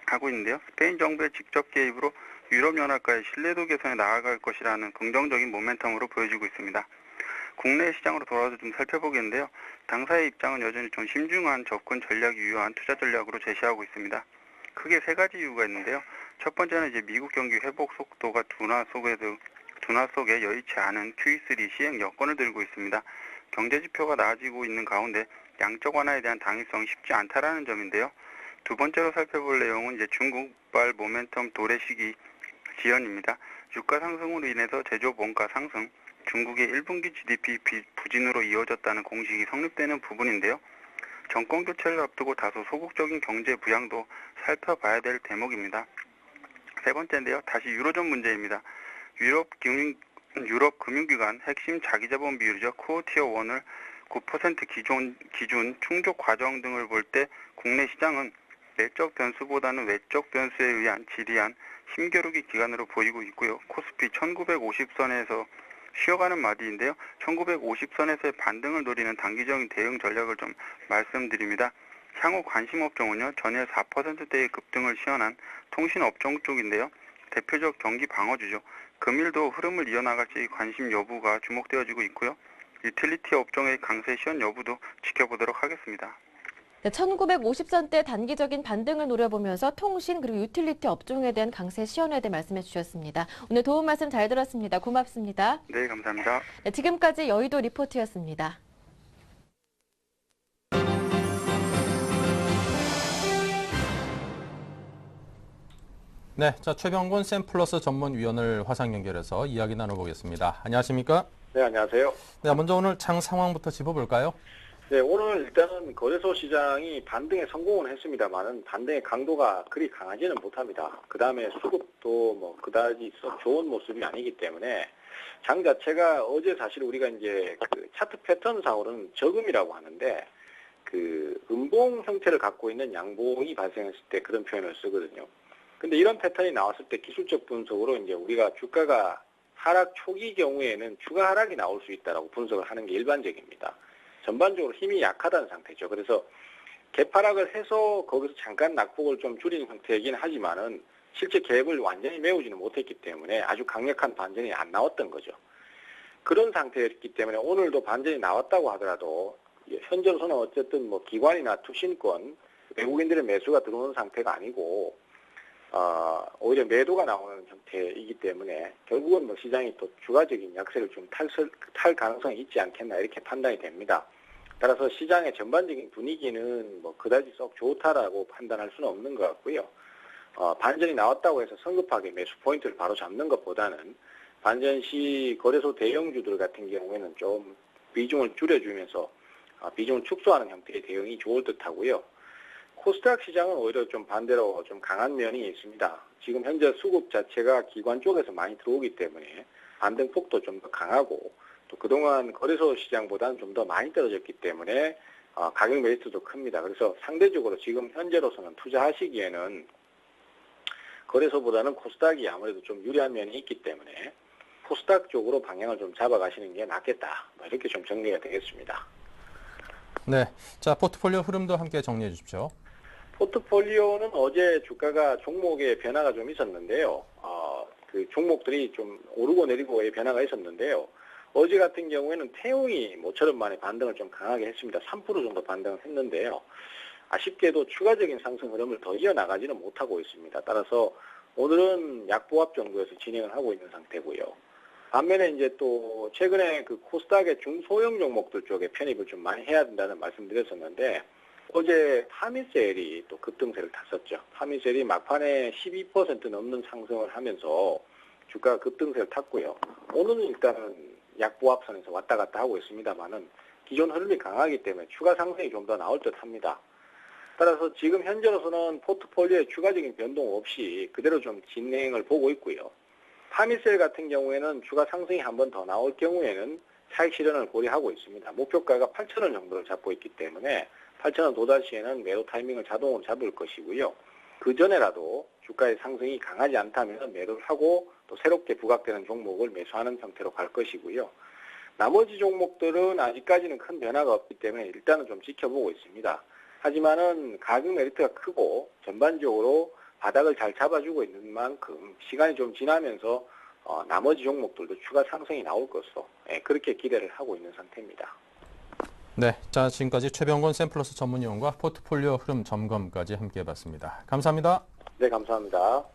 하고 있는데요. 스페인 정부의 직접 개입으로 유럽연합과의 신뢰도 개선에 나아갈 것이라는 긍정적인 모멘텀으로 보여지고 있습니다. 국내 시장으로 돌아와서 좀 살펴보겠는데요. 당사의 입장은 여전히 좀 신중한 접근 전략이 유효한 투자 전략으로 제시하고 있습니다. 크게 세 가지 이유가 있는데요. 첫 번째는 이제 미국 경기 회복 속도가 둔화 속에 여의치 않은 QE3 시행 여건을 들고 있습니다. 경제 지표가 나아지고 있는 가운데 양적 완화에 대한 당위성이 쉽지 않다라는 점인데요. 두 번째로 살펴볼 내용은 이제 중국발 모멘텀 도래 시기 지연입니다. 유가 상승으로 인해서 제조업 원가 상승, 중국의 1분기 GDP 부진으로 이어졌다는 공식이 성립되는 부분인데요. 정권 교체를 앞두고 다소 소극적인 경제 부양도 살펴봐야 될 대목입니다. 세 번째인데요. 다시 유로존 문제입니다. 유럽 금융기관 핵심 자기자본 비율이죠. 코어 티어 1을 9% 기준 충족 과정 등을 볼 때 국내 시장은 내적 변수보다는 외적 변수에 의한 지리한 힘겨루기 기간으로 보이고 있고요. 코스피 1950선에서 쉬어가는 마디인데요. 1950선에서의 반등을 노리는 단기적인 대응 전략을 좀 말씀드립니다. 향후 관심 업종은요. 전일 4%대의 급등을 시현한 통신 업종 쪽인데요. 대표적 경기 방어주죠. 금일도 흐름을 이어나갈지 관심 여부가 주목되어지고 있고요. 유틸리티 업종의 강세 시현 여부도 지켜보도록 하겠습니다. 네, 1950선대 단기적인 반등을 노려보면서 통신 그리고 유틸리티 업종에 대한 강세 시연에 대해 말씀해 주셨습니다. 오늘 도움 말씀 잘 들었습니다. 고맙습니다. 네, 감사합니다. 네, 지금까지 여의도 리포트였습니다. 네, 자 최병곤 샘플러스 전문위원을 화상 연결해서 이야기 나눠보겠습니다. 안녕하십니까? 네, 안녕하세요. 네, 먼저 오늘 장 상황부터 짚어볼까요? 네, 오늘 일단은 거래소 시장이 반등에 성공은 했습니다만은 반등의 강도가 그리 강하지는 못합니다. 그 다음에 수급도 뭐 그다지 썩 좋은 모습이 아니기 때문에 장 자체가 어제 사실 우리가 이제 그 차트 패턴상으로는 저금이라고 하는데 그 음봉 형태를 갖고 있는 양봉이 발생했을 때 그런 표현을 쓰거든요. 근데 이런 패턴이 나왔을 때 기술적 분석으로 이제 우리가 주가가 하락 초기 경우에는 추가 하락이 나올 수 있다라고 분석을 하는 게 일반적입니다. 전반적으로 힘이 약하다는 상태죠. 그래서 개파락을 해서 거기서 잠깐 낙폭을 좀 줄이는 형태이긴 하지만은 실제 갭을 완전히 메우지는 못했기 때문에 아주 강력한 반전이 안 나왔던 거죠. 그런 상태였기 때문에 오늘도 반전이 나왔다고 하더라도 현재로서는 어쨌든 뭐 기관이나 투신권, 외국인들의 매수가 들어오는 상태가 아니고 오히려 매도가 나오는 형태이기 때문에 결국은 뭐 시장이 또 추가적인 약세를 좀 탈 가능성이 있지 않겠나 이렇게 판단이 됩니다. 따라서 시장의 전반적인 분위기는 뭐 그다지 썩 좋다라고 판단할 수는 없는 것 같고요. 반전이 나왔다고 해서 성급하게 매수 포인트를 바로 잡는 것보다는 반전 시 거래소 대형주들 같은 경우에는 좀 비중을 줄여주면서 비중을 축소하는 형태의 대응이 좋을 듯하고요. 코스닥 시장은 오히려 좀 반대로 좀 강한 면이 있습니다. 지금 현재 수급 자체가 기관 쪽에서 많이 들어오기 때문에 반등폭도 좀 더 강하고 또 그동안 거래소 시장보다는 좀 더 많이 떨어졌기 때문에 가격 메리트도 큽니다. 그래서 상대적으로 지금 현재로서는 투자하시기에는 거래소보다는 코스닥이 아무래도 좀 유리한 면이 있기 때문에 코스닥 쪽으로 방향을 좀 잡아가시는 게 낫겠다. 뭐 이렇게 좀 정리가 되겠습니다. 네, 자 포트폴리오 흐름도 함께 정리해 주십시오. 포트폴리오는 어제 주가가 종목의 변화가 좀 있었는데요. 그 종목들이 좀 오르고 내리고의 변화가 있었는데요. 어제 같은 경우에는 태용이 모처럼 만에 반등을 좀 강하게 했습니다. 3% 정도 반등을 했는데요. 아쉽게도 추가적인 상승 흐름을 더 이어나가지는 못하고 있습니다. 따라서 오늘은 약보합 정도에서 진행을 하고 있는 상태고요. 반면에 이제 또 최근에 그 코스닥의 중소형 종목들 쪽에 편입을 좀 많이 해야 된다는 말씀드렸었는데 어제 파미셀이 또 급등세를 탔었죠. 파미셀이 막판에 12% 넘는 상승을 하면서 주가가 급등세를 탔고요. 오늘은 일단은 약보합선에서 왔다 갔다 하고 있습니다만은 기존 흐름이 강하기 때문에 추가 상승이 좀 더 나올 듯 합니다. 따라서 지금 현재로서는 포트폴리오에 추가적인 변동 없이 그대로 좀 진행을 보고 있고요. 파미셀 같은 경우에는 추가 상승이 한 번 더 나올 경우에는 차익 실현을 고려하고 있습니다. 목표가가 8,000원 정도를 잡고 있기 때문에 8,000원 도달 시에는 매도 타이밍을 자동으로 잡을 것이고요. 그 전에라도 주가의 상승이 강하지 않다면 매도를 하고 또 새롭게 부각되는 종목을 매수하는 형태로 갈 것이고요. 나머지 종목들은 아직까지는 큰 변화가 없기 때문에 일단은 좀 지켜보고 있습니다. 하지만은 가격 메리트가 크고 전반적으로 바닥을 잘 잡아주고 있는 만큼 시간이 좀 지나면서 나머지 종목들도 추가 상승이 나올 것으로 그렇게 기대를 하고 있는 상태입니다. 네, 자 지금까지 최병곤 샘플러스 전문위원과 포트폴리오 흐름 점검까지 함께 해봤습니다. 감사합니다. 네, 감사합니다.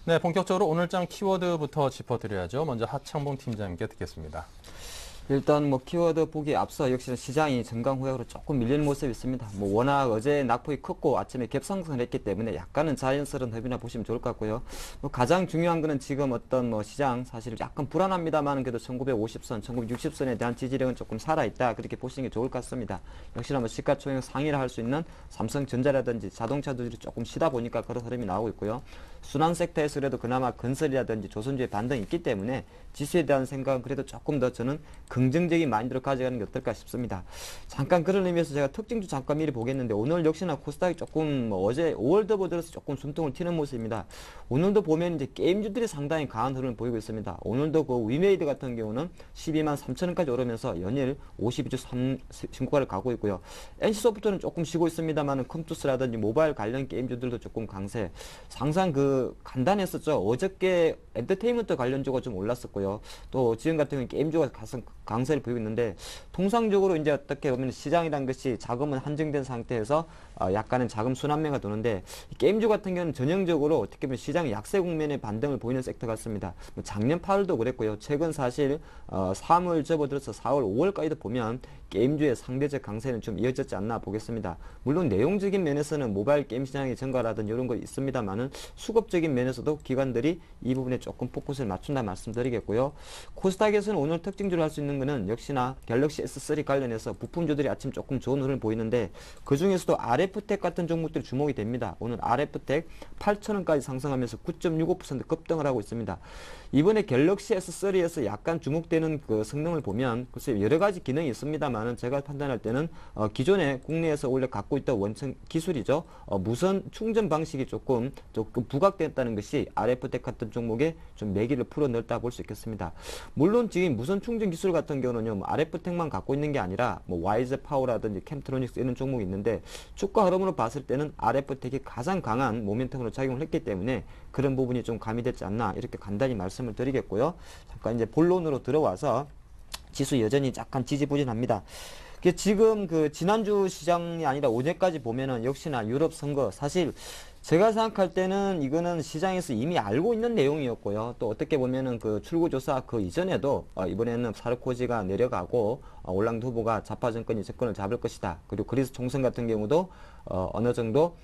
네, 본격적으로 오늘장 키워드부터 짚어드려야죠. 먼저 하창봉 팀장님께 듣겠습니다. 일단 뭐 키워드 보기에 앞서 역시나 시장이 전강 후약으로 조금 밀리는 모습이 있습니다. 뭐 워낙 어제 낙폭이 컸고 아침에 갭상승을 했기 때문에 약간은 자연스러운 흐름이나 보시면 좋을 것 같고요. 뭐 가장 중요한 거는 지금 어떤 뭐 시장 사실 약간 불안합니다만 그래도 1950선, 1960선에 대한 지지력은 조금 살아있다 그렇게 보시는 게 좋을 것 같습니다. 역시나 뭐 시가총액 상위를 할 수 있는 삼성전자라든지 자동차들이 조금 쉬다 보니까 그런 흐름이 나오고 있고요. 순환 섹터에서 그래도 그나마 건설이라든지 조선주의 반등이 있기 때문에 지수에 대한 생각은 그래도 조금 더 저는 긍정적인 마인드로 가져가는 게 어떨까 싶습니다. 잠깐 그런 의미에서 제가 특징주 잠깐 미리 보겠는데 오늘 역시나 코스닥이 조금 어제 5월 더보 들어서 조금 숨통을 튀는 모습입니다. 오늘도 보면 이제 게임주들이 상당히 강한 흐름을 보이고 있습니다. 오늘도 그 위메이드 같은 경우는 12만 3천원까지 오르면서 연일 52주 신고가를 가고 있고요. NC소프트는 조금 쉬고 있습니다만 컴투스라든지 모바일 관련 게임주들도 조금 강세. 항상 그 간단했었죠. 어저께 엔터테인먼트 관련주가 좀 올랐었고요. 또 지금 같은 경우는 게임주가 가장 강세를 보이고 있는데 통상적으로 이제 어떻게 보면 시장이란 것이 자금은 한정된 상태에서 약간은 자금 순환매가 도는데 게임주 같은 경우는 전형적으로 어떻게 보면 시장 약세 국면의 반등을 보이는 섹터 같습니다. 뭐 작년 8월도 그랬고요. 최근 사실 3월 접어들어서 4월, 5월까지도 보면 게임주의 상대적 강세는 좀 이어졌지 않나 보겠습니다. 물론 내용적인 면에서는 모바일 게임 시장의 증가라든지 이런 거 있습니다만은 수급적인 면에서도 기관들이 이 부분에 조금 포커스를 맞춘다 말씀드리겠고요. 코스닥에서는 오늘 특징주로 할 수 있는 거는 역시나 갤럭시 S3 관련해서 부품주들이 아침 조금 좋은 흐름을 보이는데 그 중에서도 RF텍 같은 종목들이 주목이 됩니다. 오늘 RF텍 8,000원까지 상승하면서 9.65% 급등을 하고 있습니다. 이번에 갤럭시 S3에서 약간 주목되는 그 성능을 보면 글쎄 여러 가지 기능이 있습니다만은 제가 판단할 때는 기존에 국내에서 원래 갖고 있던 원천 기술이죠. 무선 충전 방식이 조금 부각됐다는 것이 RF텍 같은 종목에 좀 매기를 풀어넣었다 볼 수 있겠습니다. 물론 지금 무선 충전 기술 같은 경우는요, RF텍만 갖고 있는 게 아니라 뭐 와이즈 파워라든지 캠트로닉스 이런 종목이 있는데 주가 흐름으로 봤을 때는 RF텍이 가장 강한 모멘텀으로 작용을 했기 때문에 그런 부분이 좀 가미됐지 않나 이렇게 간단히 말씀을 드리겠고요. 잠깐 이제 본론으로 들어와서 지수 여전히 약간 지지부진합니다. 지금 그 지난주 시장이 아니라 어제까지 보면은 역시나 유럽 선거 사실 제가 생각할 때는 이거는 시장에서 이미 알고 있는 내용이었고요. 또 어떻게 보면은 그 출구조사 그 이전에도 이번에는 사르코지가 내려가고 올랑드 후보가 좌파 정권이 정권을 잡을 것이다. 그리고 그리스 총선 같은 경우도 어느 정도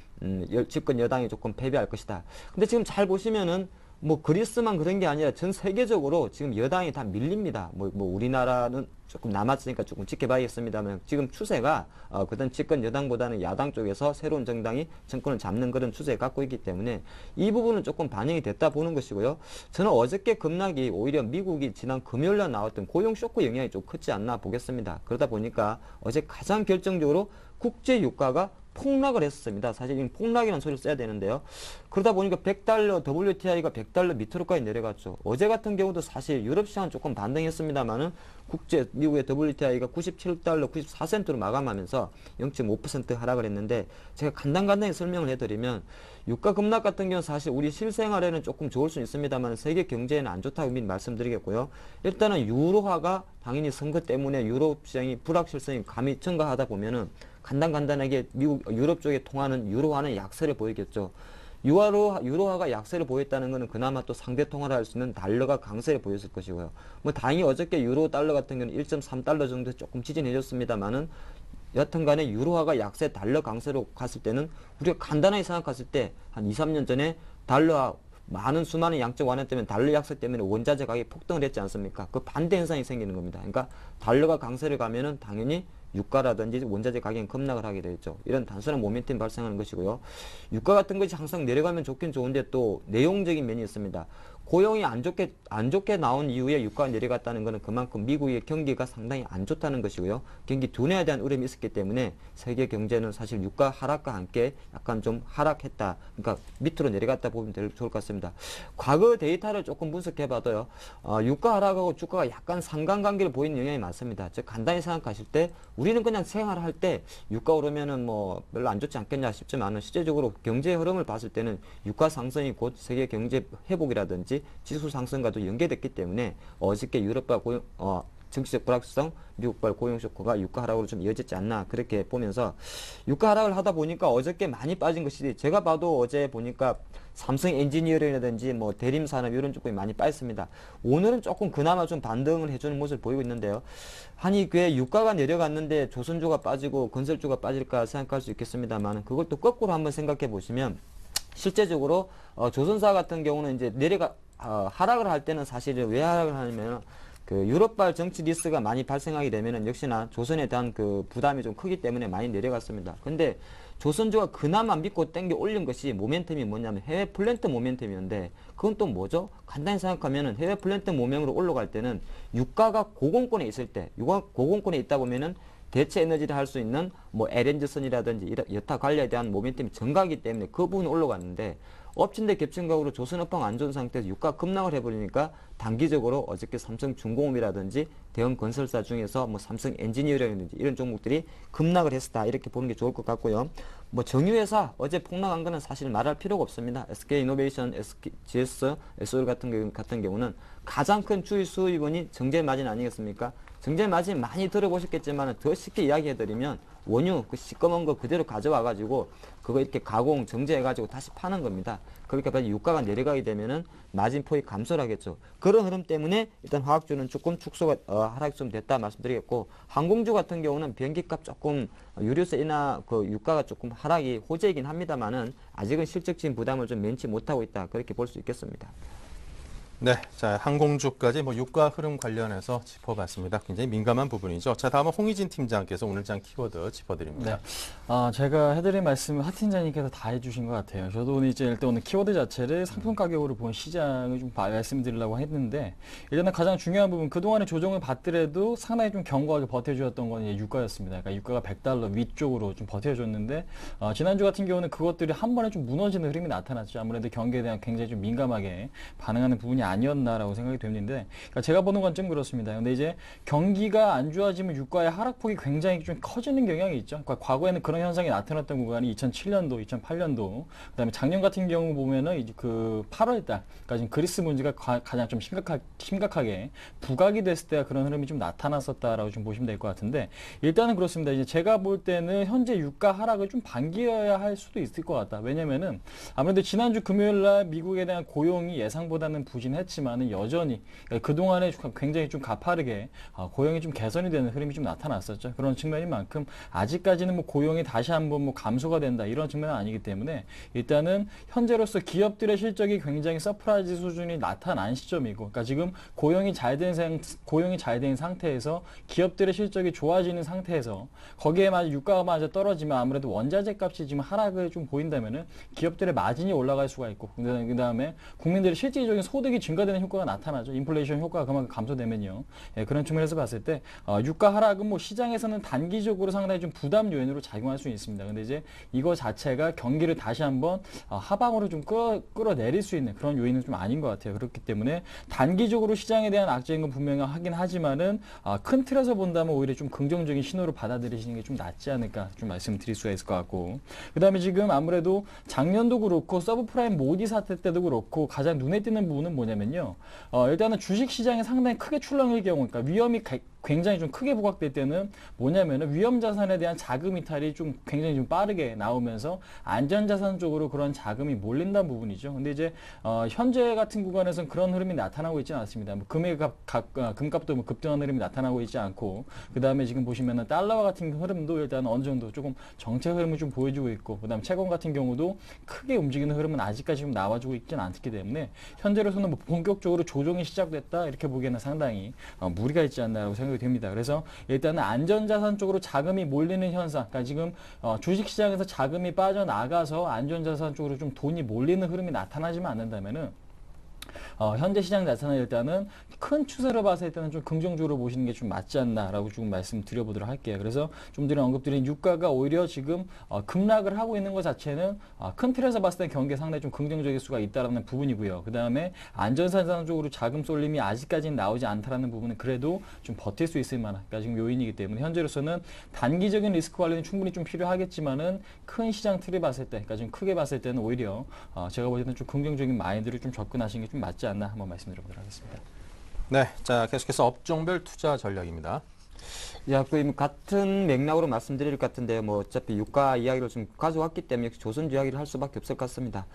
집권 여당이 조금 패배할 것이다. 근데 지금 잘 보시면은 뭐 그리스만 그런 게 아니라 전 세계적으로 지금 여당이 다 밀립니다. 뭐 우리나라는 조금 남았으니까 조금 지켜봐야겠습니다만 지금 추세가 그던 집권 여당보다는 야당 쪽에서 새로운 정당이 정권을 잡는 그런 추세를 갖고 있기 때문에 이 부분은 조금 반영이 됐다 보는 것이고요. 저는 어저께 급락이 오히려 미국이 지난 금요일날 나왔던 고용 쇼크 영향이 좀 크지 않나 보겠습니다. 그러다 보니까 어제 가장 결정적으로 국제 유가가 폭락을 했습니다. 사실 이 폭락이라는 소리를 써야 되는데요. 그러다 보니까 100달러, WTI가 100달러 밑으로까지 내려갔죠. 어제 같은 경우도 사실 유럽 시장은 조금 반등했습니다만은 미국의 WTI가 97달러 94센트로 마감하면서 0.5% 하락을 했는데 제가 간단히 설명을 해드리면 유가 급락 같은 경우는 사실 우리 실생활에는 조금 좋을 수 있습니다만 세계 경제에는 안 좋다고 미리 말씀드리겠고요. 일단은 유로화가 당연히 선거 때문에 유럽 시장이 불확실성이 감이 증가하다 보면은 간단하게 유럽 쪽에 통하는 유로화는 약세를 보이겠죠. 유로화가 약세를 보였다는 것은 그나마 또 상대 통화를 할 수 있는 달러가 강세를 보였을 것이고요. 뭐 다행히 어저께 유로 달러 같은 경우는 1.3달러 정도 조금 지진해줬습니다만은 여튼 간에 유로화가 약세 달러 강세로 갔을 때는 우리가 간단하게 생각했을 때 한 2, 3년 전에 달러와 수많은 양적 완화 때문에 달러 약세 때문에 원자재 가격이 폭등을 했지 않습니까? 그 반대 현상이 생기는 겁니다. 그러니까 달러가 강세를 가면은 당연히 유가라든지 원자재 가격이 급락을 하게 되겠죠. 이런 단순한 모멘텀이 발생하는 것이고요. 유가 같은 것이 항상 내려가면 좋긴 좋은데 또 내용적인 면이 있습니다. 고용이 안 좋게 나온 이후에 유가가 내려갔다는 것은 그만큼 미국의 경기가 상당히 안 좋다는 것이고요. 경기 둔화에 대한 우려이 있었기 때문에 세계 경제는 사실 유가 하락과 함께 약간 좀 하락했다. 그러니까 밑으로 내려갔다 보면 좋을 것 같습니다. 과거 데이터를 조금 분석해봐도요. 유가 하락하고 주가가 약간 상관관계를 보이는 영향이 많습니다. 즉 간단히 생각하실 때 우리는 그냥 생활할 때 유가 오르면은 뭐 별로 안 좋지 않겠냐 싶지만은 실제적으로 경제 흐름을 봤을 때는 유가 상승이 곧 세계 경제 회복이라든지 지수 상승과도 연계됐기 때문에 어저께 유럽과 정치적 불확실성, 미국발 고용 쇼크가 유가 하락으로 좀 이어졌지 않나 그렇게 보면서 유가 하락을 하다 보니까 어저께 많이 빠진 것이 제가 봐도 어제 보니까 삼성 엔지니어링이라든지 뭐 대림산업 이런 쪽이 많이 빠졌습니다. 오늘은 조금 그나마 좀 반등을 해주는 모습을 보이고 있는데요. 아니 왜 유가가 내려갔는데 조선주가 빠지고 건설주가 빠질까 생각할 수 있겠습니다만 그걸 또 거꾸로 한번 생각해 보시면 실제적으로 조선사 같은 경우는 이제 하락을 할 때는 사실 왜 하락을 하냐면 그 유럽발 정치 리스크가 많이 발생하게 되면은 역시나 조선에 대한 그 부담이 좀 크기 때문에 많이 내려갔습니다. 근데 조선주가 그나마 믿고 땡겨 올린 것이 모멘텀이 뭐냐면 해외 플랜트 모멘텀이었는데 그건 또 뭐죠? 간단히 생각하면은 해외 플랜트 모멘으로 올라갈 때는 유가가 고공권에 있을 때, 유가 고공권에 있다 보면은 대체 에너지를 할 수 있는 뭐 LNG선이라든지 여타 관리에 대한 모멘텀이 증가하기 때문에 그 부분이 올라갔는데 엎친 데 겹친 각으로 조선업황 안 좋은 상태에서 유가 급락을 해버리니까 단기적으로 어저께 삼성중공업이라든지 대형 건설사 중에서 뭐 삼성 엔지니어링이라든지 이런 종목들이 급락을 했다 이렇게 보는 게 좋을 것 같고요. 뭐 정유회사 어제 폭락한 거는 사실 말할 필요가 없습니다. SK이노베이션, GS, SOL 같은 경우는 가장 큰 주의 수익원이 정제마진 아니겠습니까? 정제마진 많이 들어보셨겠지만 더 쉽게 이야기해드리면 원유 그 시꺼먼 거 그대로 가져와가지고 그거 이렇게 가공 정제해가지고 다시 파는 겁니다. 그러니까 유가가 내려가게 되면은 마진폭이 감소를 하겠죠. 그런 흐름 때문에 일단 화학주는 조금 축소가 하락이 좀 됐다 말씀드리겠고, 항공주 같은 경우는 비행기값 조금 유류세나 그 유가가 조금 하락이 호재이긴 합니다만은 아직은 실적진 부담을 좀 면치 못하고 있다 그렇게 볼 수 있겠습니다. 네, 자 항공주까지 뭐 유가 흐름 관련해서 짚어봤습니다. 굉장히 민감한 부분이죠. 자, 다음은 홍희진 팀장께서 오늘 장 키워드 짚어드립니다. 네, 제가 해드릴 말씀을 하 팀장님께서 다 해주신 것 같아요. 저도 오늘 이제 일단 오늘 키워드 자체를 상품 가격으로 본 시장을 좀 말씀드리려고 했는데, 일단은 가장 중요한 부분, 그동안의 조정을 받더라도 상당히 좀 견고하게 버텨주었던 건 이제 유가였습니다. 그러니까 유가가 $100 위쪽으로 좀 버텨줬는데, 지난주 같은 경우는 그것들이 한 번에 좀 무너지는 흐름이 나타났죠. 아무래도 경기에 대한 굉장히 좀 민감하게 반응하는 부분이 아니었나라고 생각이 되는데, 그러니까 제가 보는 건 좀 그렇습니다. 근데 이제 경기가 안 좋아지면 유가의 하락폭이 굉장히 좀 커지는 경향이 있죠. 그러니까 과거에는 그런 현상이 나타났던 구간이 2007년도, 2008년도, 그다음에 작년 같은 경우 보면은 이제 그 8월달, 그러니까 지금 그리스 문제가 가장 좀 심각하게 부각이 됐을 때가 그런 흐름이 좀 나타났었다라고 좀 보시면 될 것 같은데, 일단은 그렇습니다. 이제 제가 볼 때는 현재 유가 하락을 좀 반기어야 할 수도 있을 것 같다. 왜냐면은 아무래도 지난주 금요일날 미국에 대한 고용이 예상보다는 부진했지만은 여전히 그동안에 굉장히 좀 가파르게 고용이 좀 개선이 되는 흐름이 좀 나타났었죠. 그런 측면인 만큼 아직까지는 뭐 고용이 다시 한번 뭐 감소가 된다 이런 측면은 아니기 때문에 일단은 현재로서 기업들의 실적이 굉장히 서프라이즈 수준이 나타난 시점이고, 그러니까 지금 고용이 잘 된 상태에서 기업들의 실적이 좋아지는 상태에서 거기에 맞아 유가가 맞아 떨어지면 아무래도 원자재 값이 지금 하락을 좀 보인다면은 기업들의 마진이 올라갈 수가 있고, 그다음에 국민들의 실질적인 소득이 증가되는 효과가 나타나죠. 인플레이션 효과가 그만큼 감소되면요. 그런 측면에서 봤을 때 유가 하락은 뭐 시장에서는 단기적으로 상당히 좀 부담 요인으로 작용할 수 있습니다. 근데 이제 이거 자체가 경기를 다시 한번 하방으로 좀 끌어내릴 수 있는 그런 요인은 좀 아닌 것 같아요. 그렇기 때문에 단기적으로 시장에 대한 악재인 건 분명히 하긴 하지만은 큰 틀에서 본다면 오히려 좀 긍정적인 신호로 받아들이시는 게 좀 낫지 않을까 좀 말씀드릴 수가 있을 것 같고, 그다음에 지금 아무래도 작년도 그렇고 서브프라임 모디 사태 때도 그렇고 가장 눈에 띄는 부분은 뭐냐면요. 일단은 주식시장에 상당히 크게 출렁일 경우, 그러니까 위험이 굉장히 좀 크게 부각될 때는 뭐냐면은 위험 자산에 대한 자금 이탈이 좀 굉장히 좀 빠르게 나오면서 안전 자산 쪽으로 그런 자금이 몰린다는 부분이죠. 근데 이제 현재 같은 구간에서는 그런 흐름이 나타나고 있지는 않습니다. 뭐 금값도 뭐 급등한 흐름이 나타나고 있지 않고, 그다음에 지금 보시면은 달러와 같은 흐름도 일단 어느 정도 조금 정체 흐름을 좀 보여주고 있고, 그다음 채권 같은 경우도 크게 움직이는 흐름은 아직까지 좀 나와주고 있지는 않기 때문에 현재로서는 뭐 본격적으로 조정이 시작됐다 이렇게 보기에는 상당히 무리가 있지 않나라고 생각이 됩니다. 그래서 일단은 안전자산 쪽으로 자금이 몰리는 현상, 그러니까 지금 주식시장에서 자금이 빠져나가서 안전자산 쪽으로 좀 돈이 몰리는 흐름이 나타나지만 않는다면은 현재 시장 자체는 일단은 큰 추세로 봤을 때는 좀 긍정적으로 보시는 게 좀 맞지 않나라고 조금 말씀드려보도록 할게요. 그래서 좀 전에 언급드린 유가가 오히려 지금 급락을 하고 있는 것 자체는 큰 틀에서 봤을 때 경기에 상당히 좀 긍정적일 수가 있다라는 부분이고요. 그 다음에 안전자산 쪽으로 자금 쏠림이 아직까지는 나오지 않다라는 부분은 그래도 좀 버틸 수 있을 만한, 그러니까 지금 요인이기 때문에 현재로서는 단기적인 리스크 관리는 충분히 좀 필요하겠지만은 큰 시장 틀을 봤을 때, 그러니까 지금 크게 봤을 때는 오히려 제가 볼 때는 좀 긍정적인 마인드를 좀 접근하시는 게 좀 맞지 않나 한번 말씀드려보도록 하겠습니다. 네, 자 계속해서 업종별 투자 전략입니다. 같은 맥락으로 말씀드릴 것 같은데, 뭐 어차피 유가 이야기를 좀 가져왔기 때문에 조선 이야기를 할 수밖에 없을 것 같습니다.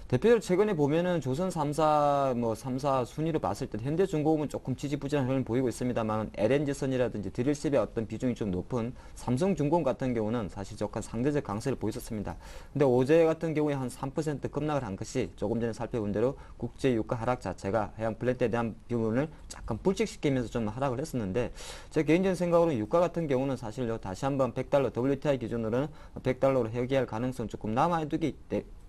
대표적으로 최근에 보면은 조선 3사 순위로 봤을 때 현대중공업은 조금 지지부진한 흐름을 보이고 있습니다만, LNG선이라든지 드릴십의 어떤 비중이 좀 높은 삼성중공업 같은 경우는 사실 약간 상대적 강세를 보였었습니다. 근데 어제 같은 경우에 한 3% 급락을 한 것이 조금 전에 살펴본 대로 국제 유가 하락 자체가 해양 플랜트에 대한 부분을 약간 불식시키면서 좀 하락을 했었는데, 제 개인적인 생각으로는 유가 같은 경우는 사실요, 다시 한번 100달러, WTI 기준으로는 100달러로 회귀할 가능성 조금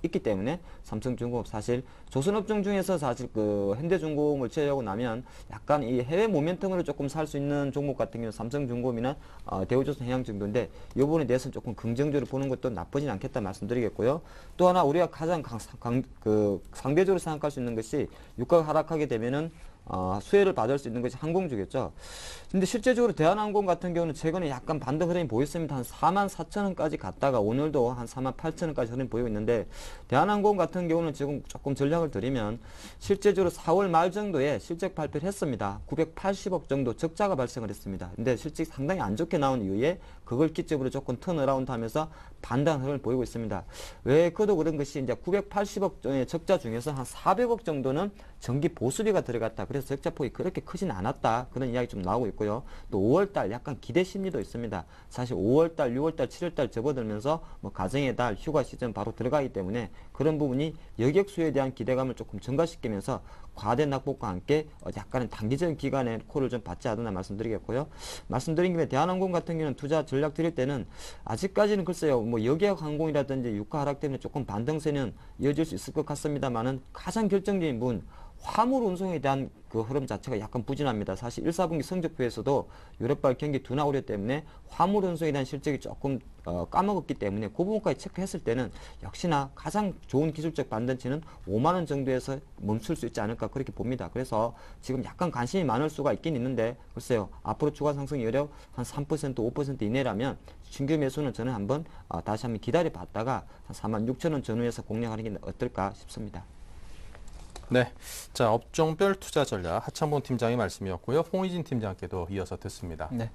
있기 때문에 삼성중공업 사실 조선업종 중에서 사실 그 현대중공업을 제외하고 나면 약간 이 해외 모멘텀으로 조금 살 수 있는 종목 같은 경우는 삼성중공업이나 대우조선해양 정도인데 이 부분에 대해서는 조금 긍정적으로 보는 것도 나쁘진 않겠다 말씀드리겠고요. 또 하나 우리가 가장 상대적으로 생각할 수 있는 것이 유가가 하락하게 되면은 수혜를 받을 수 있는 것이 항공주겠죠. 근데 실제적으로 대한항공 같은 경우는 최근에 약간 반등 흐름이 보였습니다. 한 44,000원까지 갔다가 오늘도 한 48,000원까지 흐름이 보이고 있는데 대한항공 같은 경우는 지금 조금 전략을 드리면 실제적으로 4월 말 정도에 실적 발표를 했습니다. 980억 정도 적자가 발생을 했습니다. 근데 실적이 상당히 안 좋게 나온 이후에 그걸 기점으로 조금 턴어라운드 하면서 반등 흐름을 보이고 있습니다. 왜 그도 그런 것이 이제 980억 정도의 적자 중에서 한 400억 정도는 정기 보수비가 들어갔다. 그래서 적자폭이 그렇게 크진 않았다. 그런 이야기 좀 나오고 있고요. 또 5월달 약간 기대 심리도 있습니다. 사실 5월달, 6월달, 7월달 접어들면서 뭐 가정의 달, 휴가 시즌 바로 들어가기 때문에 그런 부분이 여객 수요에 대한 기대감을 조금 증가시키면서 과대 낙폭과 함께 약간은 단기적인 기간에 콜을 좀 받지 않았나 말씀드리겠고요. 말씀드린 김에 대한항공 같은 경우는 투자 전략 드릴 때는 아직까지는 글쎄요, 뭐 여객 항공이라든지 유가 하락 때문에 조금 반등세는 이어질 수 있을 것 같습니다만은 가장 결정적인 부분 화물 운송에 대한 그 흐름 자체가 약간 부진합니다. 사실 1, 4분기 성적표에서도 유럽발 경기 둔화 우려 때문에 화물 운송에 대한 실적이 조금 까먹었기 때문에 그 부분까지 체크했을 때는 역시나 가장 좋은 기술적 반등치는 5만 원 정도에서 멈출 수 있지 않을까 그렇게 봅니다. 그래서 지금 약간 관심이 많을 수가 있긴 있는데 글쎄요, 앞으로 추가 상승 여력 한 3%, 5% 이내라면 신규 매수는 저는 한번 다시 한번 기다려 봤다가 한 46,000원 전후에서 공략하는 게 어떨까 싶습니다. 네, 자 업종별 투자 전략 하창봉 팀장의 말씀이었고요. 홍의진 팀장께도 이어서 듣습니다. 네,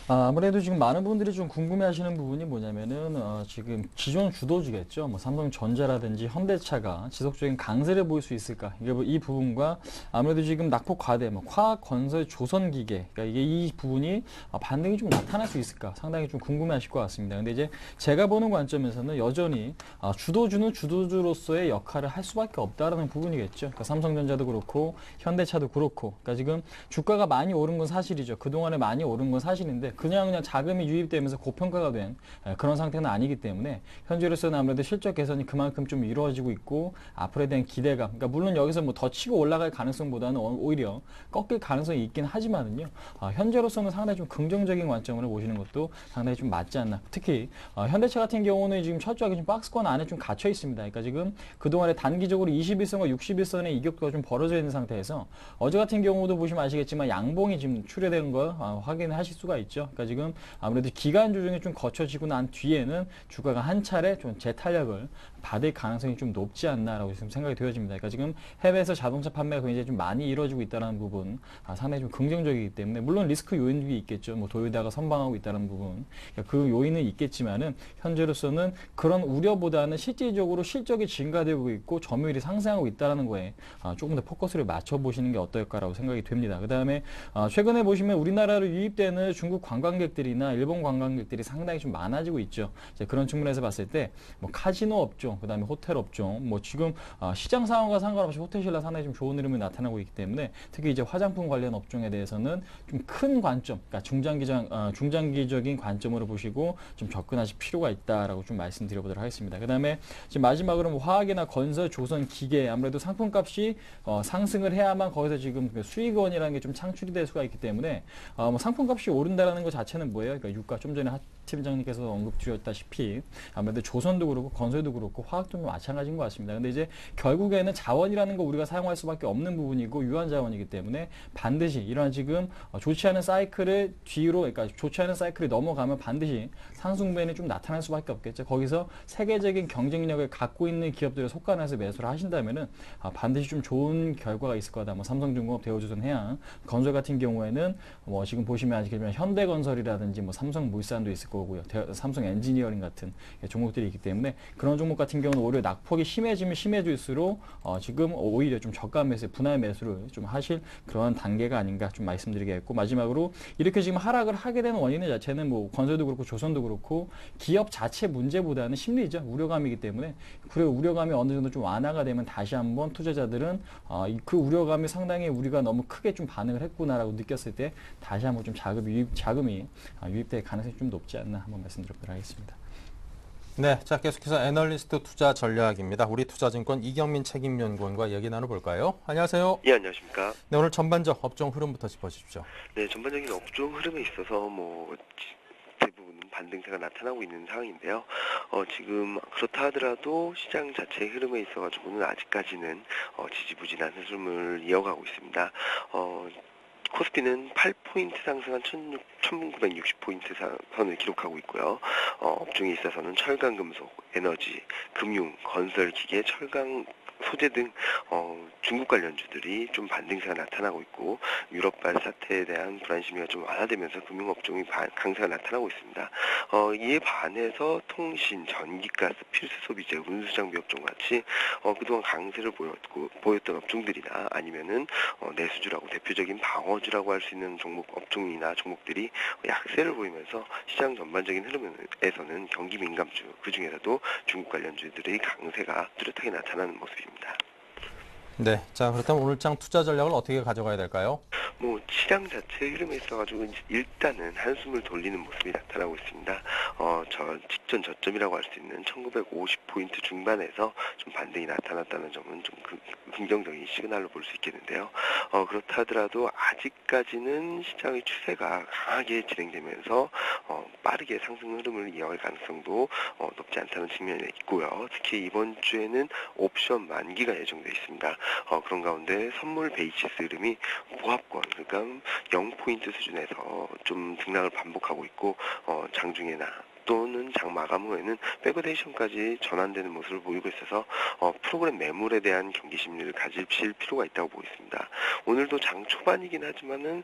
아무래도 지금 많은 분들이 좀 궁금해하시는 부분이 뭐냐면은 지금 기존 주도주겠죠. 뭐 삼성전자라든지 현대차가 지속적인 강세를 보일 수 있을까? 이게 이 부분과 아무래도 지금 낙폭 과대, 뭐 화학, 건설, 조선기계, 그러니까 이게 이 부분이 반등이 좀 나타날 수 있을까? 상당히 좀 궁금해하실 것 같습니다. 근데 이제 제가 보는 관점에서는 여전히 주도주는 주도주로서의 역할을 할 수밖에 없다라는 부분이겠죠. 그러니까 삼성전자도 그렇고 현대차도 그렇고, 그러니까 지금 주가가 많이 오른 건 사실이죠. 그동안에 많이 오른 건 사실인데 그냥 자금이 유입되면서 고평가가 된 그런 상태는 아니기 때문에 현재로서는 아무래도 실적 개선이 그만큼 좀 이루어지고 있고 앞으로에 대한 기대감, 그러니까 물론 여기서 뭐 더 치고 올라갈 가능성보다는 오히려 꺾일 가능성이 있긴 하지만은요, 현재로서는 상당히 좀 긍정적인 관점으로 보시는 것도 상당히 좀 맞지 않나. 특히 현대차 같은 경우는 지금 철저하게 좀 박스권 안에 좀 갇혀 있습니다. 그러니까 지금 그동안에 단기적으로 21선과 61선의 이격도가 좀 벌어져 있는 상태에서 어제 같은 경우도 보시면 아시겠지만 양봉이 지금 출현된 거 확인하실 수가 있죠. 그러니까 지금 아무래도 기간 조정이 좀 거쳐지고 난 뒤에는 주가가 한 차례 좀 재탄력을 받을 가능성이 좀 높지 않나라고 지금 생각이 되어집니다. 그러니까 지금 해외에서 자동차 판매가 굉장히 좀 많이 이루어지고 있다는 부분 상당히 좀 긍정적이기 때문에 물론 리스크 요인이 있겠죠. 뭐 도요다가 선방하고 있다는 부분, 그러니까 그 요인은 있겠지만은 현재로서는 그런 우려보다는 실질적으로 실적이 증가되고 있고 점유율이 상승하고 있다는 거에 조금 더 포커스를 맞춰 보시는 게 어떨까라고 생각이 됩니다. 그 다음에 최근에 보시면 우리나라로 유입되는 중국 관광객들이나 일본 관광객들이 상당히 좀 많아지고 있죠. 이제 그런 측면에서 봤을 때 뭐 카지노 업종, 그 다음에 호텔 업종, 뭐 지금 시장 상황과 상관없이 호텔 신라 상당히 좀 좋은 흐름이 나타나고 있기 때문에 특히 이제 화장품 관련 업종에 대해서는 좀 큰 관점, 그러니까 중장기적인 관점으로 보시고 좀 접근하실 필요가 있다라고 좀 말씀드려보도록 하겠습니다. 그 다음에 지금 마지막으로 뭐 화학이나 건설, 조선, 기계 아무래도 상품값이 상승을 해야만 거기서 지금 그 수익원이라는 게 좀 창출이 될 수가 있기 때문에 뭐 상품값이 오른다라는 것 자체는 뭐예요? 그러니까 유가 좀 전에 하 팀장님께서 언급 드렸다시피 아무래도 조선도 그렇고 건설도 그렇고 화학도 마찬가지인 것 같습니다. 근데 이제 결국에는 자원이라는 거 우리가 사용할 수밖에 없는 부분이고 유한 자원이기 때문에 반드시 이러한 지금 좋지 않은 사이클을 뒤로, 그러니까 좋지 않은 사이클이 넘어가면 반드시 상승분이 좀 나타날 수밖에 없겠죠. 거기서 세계적인 경쟁력을 갖고 있는 기업들을 속간해서 매수를 하신다면은 반드시 좀 좋은 결과가 있을 거다. 뭐 삼성중공업, 대우조선해양, 건설 같은 경우에는 뭐 지금 보시면 아시겠지만 현대건설이라든지 뭐 삼성물산도 있을 거고 거고요. 삼성 엔지니어링 같은 종목들이 있기 때문에 그런 종목 같은 경우는 오히려 낙폭이 심해지면 심해질수록 지금 오히려 좀 저가 매수, 분할 매수를 좀 하실 그런 단계가 아닌가 좀 말씀드리겠고, 마지막으로 이렇게 지금 하락을 하게 되는 원인 자체는 뭐 건설도 그렇고 조선도 그렇고 기업 자체 문제보다는 심리죠. 우려감이기 때문에, 그리고 우려감이 어느 정도 좀 완화가 되면 다시 한번 투자자들은 그 우려감이 상당히 우리가 너무 크게 좀 반응을 했구나라고 느꼈을 때 다시 한번 좀 자금이 유입될 가능성이 좀 높지 않나 한번 말씀드리도록 하겠습니다. 네, 자 계속해서 애널리스트 투자 전략입니다. 우리 투자증권 이경민 책임연구원과 얘기 나눠볼까요? 안녕하세요. 예, 안녕하십니까. 네, 오늘 전반적 업종 흐름부터 짚어주십시오. 네, 전반적인 업종 흐름에 있어서 대부분 반등세가 나타나고 있는 상황인데요. 지금 그렇다 하더라도 시장 자체의 흐름에 있어가지고는 아직까지는 지지부진한 흐름을 이어가고 있습니다. 코스피는 8포인트 상승한 1960포인트 선을 기록하고 있고요. 업종에 있어서는 철강, 금속, 에너지, 금융, 건설, 기계, 철강, 소재 등 중국 관련주들이 좀 반등세가 나타나고 있고, 유럽발 사태에 대한 불안 심리가 좀 완화되면서 금융업종이 강세가 나타나고 있습니다. 이에 반해서 통신, 전기가스, 필수 소비재, 운수장비 업종 같이 그동안 강세를 보였던 업종들이나 아니면은 내수주라고 대표적인 방어주라고 할 수 있는 업종이나 종목들이 약세를 보이면서 시장 전반적인 흐름에서는 경기 민감주, 그 중에서도 중국 관련주들의 강세가 뚜렷하게 나타나는 모습입니다. 네, 자 그렇다면 오늘장 투자 전략을 어떻게 가져가야 될까요? 시장 자체의 흐름에 있어가지고 일단은 한숨을 돌리는 모습이 나타나고 있습니다. 직전 저점이라고 할 수 있는 1950포인트 중반에서 좀 반등이 나타났다는 점은 좀 긍정적인 시그널로 볼 수 있겠는데요. 그렇다 하더라도 아직까지는 시장의 추세가 강하게 진행되면서 빠르게 상승 흐름을 이어갈 가능성도 높지 않다는 측면이 있고요. 특히 이번 주에는 옵션 만기가 예정되어 있습니다. 그런 가운데 선물 베이시스 흐름이 보합권, 그러니까 0포인트 수준에서 좀 등락을 반복하고 있고, 장중에나 또는 장 마감 후에는 백어데이션까지 전환되는 모습을 보이고 있어서 프로그램 매물에 대한 경기 심리를 가지실 필요가 있다고 보고 있습니다. 오늘도 장 초반이긴 하지만은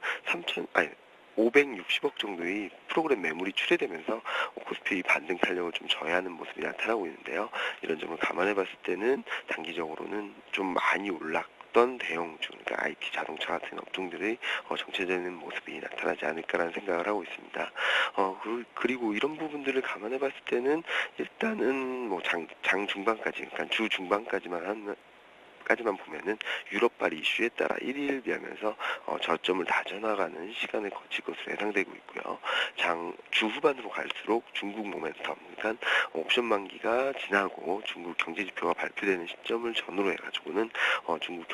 560억 정도의 프로그램 매물이 출회되면서 코스피 반등 탄력을 좀 저해하는 모습이 나타나고 있는데요. 이런 점을 감안해 봤을 때는 단기적으로는 좀 많이 올랐던 대형주, 그러니까 IT, 자동차 같은 업종들의 정체되는 모습이 나타나지 않을까라는 생각을 하고 있습니다. 그리고 이런 부분들을 감안해 봤을 때는 일단은 장 중반까지, 그러니까 주 중반까지만 보면은 유럽발 이슈에 따라 일희일비하면서 저점을 다져나가는 시간을 거칠 것으로 예상되고 있고요. 주 후반으로 갈수록 중국 모멘텀, 그러니까 옵션 만기가 지나고 중국 경제지표가 발표되는 시점을 전후로 해가지고는 중국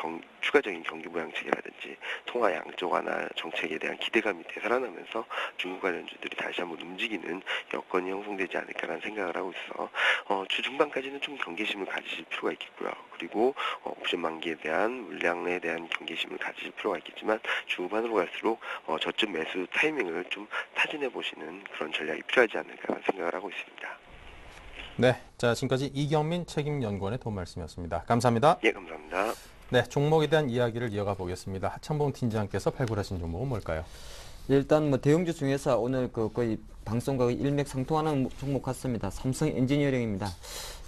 추가적인 경기 부양책이라든지 통화 양적 완화 정책에 대한 기대감이 되살아나면서 중국 관련주들이 다시 한번 움직이는 여건이 형성되지 않을까라는 생각을 하고 있어 주 중반까지는 좀 경계심을 가지실 필요가 있겠고요. 그리고 옵션 만기에 대한 물량에 대한 경계심을 가지실 필요가 있겠지만 중반으로 갈수록 저점 매수 타이밍을 좀 타진해 보시는 그런 전략이 필요하지 않을까라는 생각을 하고 있습니다. 네, 자 지금까지 이경민 책임연구원의 도움 말씀이었습니다. 감사합니다. 예, 감사합니다. 네, 종목에 대한 이야기를 이어가 보겠습니다. 하창봉 팀장께서 발굴하신 종목은 뭘까요? 일단 대형주 중에서 오늘 거의 방송과 일맥상통하는 종목 같습니다. 삼성 엔지니어링입니다.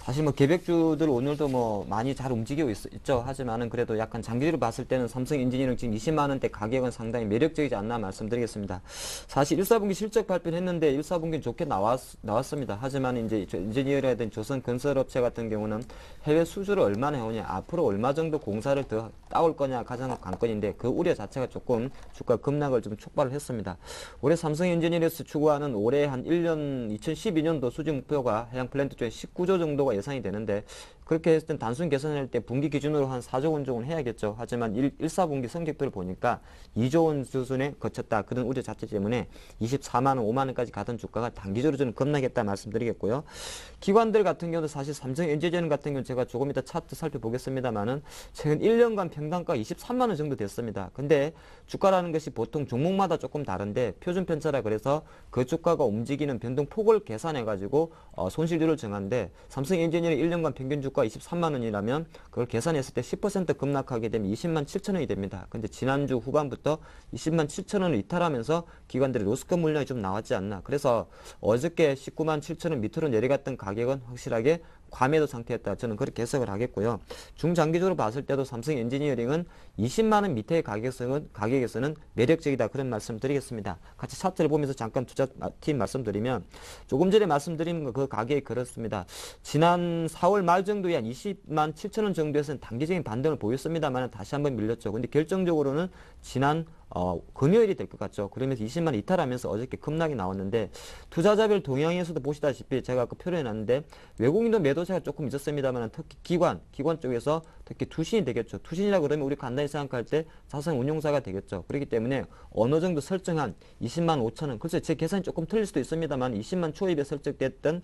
사실 개백주들 오늘도 많이 잘 움직이고 있죠. 하지만은 그래도 약간 장기로 봤을 때는 삼성 엔지니어링 지금 20만 원대 가격은 상당히 매력적이지 않나 말씀드리겠습니다. 사실 1사분기 실적 발표를 했는데 1사분기는 좋게 나왔습니다. 하지만 이제 엔지니어링이라든지 조선 건설업체 같은 경우는 해외 수주를 얼마나 해오냐, 앞으로 얼마 정도 공사를 더 따올 거냐 가장 관건인데 그 우려 자체가 조금 주가 급락을 좀 촉발을 했습니다. 올해 삼성 엔지니어링에서 추구하는 올해 한 1년 2012년도 수주 목표가 해당 플랜트 쪽에 19조 정도가 예상이 되는데, 그렇게 했을 땐 단순 계산할 때 분기 기준으로 한 4조 원 정도는 해야겠죠. 하지만 1사분기 성적표를 보니까 2조 원 수준에 거쳤다. 그런 우려 자체 때문에 24만 원, 5만 원까지 가던 주가가 단기적으로 좀 급락했다 말씀드리겠고요. 기관들 같은 경우는 사실 삼성 엔지니어링 같은 경우는 제가 조금 이따 차트 살펴보겠습니다만은 최근 1년간 평단가가 23만 원 정도 됐습니다. 근데 주가라는 것이 보통 종목마다 조금 다른데 표준 편차라 그래서 그 주가가 움직이는 변동폭을 계산해 가지고 손실률을 정하는데, 삼성 엔지니어링 1년간 평균 주가 목표가 23만 원이라면 그걸 계산했을 때 10% 급락하게 되면 20만 7천 원이 됩니다. 근데 지난주 후반부터 20만 7천 원을 이탈하면서 기관들의 로스급 물량이 좀 나왔지 않나. 그래서 어저께 19만 7천 원 밑으로 내려갔던 가격은 확실하게 과매도 상태였다. 저는 그렇게 해석을 하겠고요. 중장기적으로 봤을 때도 삼성 엔지니어링은 20만 원 밑의 가격에서는 매력적이다. 그런 말씀 드리겠습니다. 같이 차트를 보면서 잠깐 투자팀 말씀드리면 조금 전에 말씀드린 그 가격이 그렇습니다. 지난 4월 말 정도에 한 20만 7천 원 정도에서는 단기적인 반등을 보였습니다만 다시 한번 밀렸죠. 근데 결정적으로는 지난 금요일이 될 것 같죠. 그러면서 20만 이탈하면서 어저께 급락이 나왔는데 투자자별 동향에서도 보시다시피 제가 아까 표현해놨는데 외국인도 매도세가 조금 있었습니다만 특히 기관 쪽에서 특히 투신이 되겠죠. 투신이라 그러면 우리 간단히 생각할 때 자산운용사가 되겠죠. 그렇기 때문에 어느 정도 설정한 20만 5천 원. 글쎄 제 계산이 조금 틀릴 수도 있습니다만 20만 초입에 설정됐던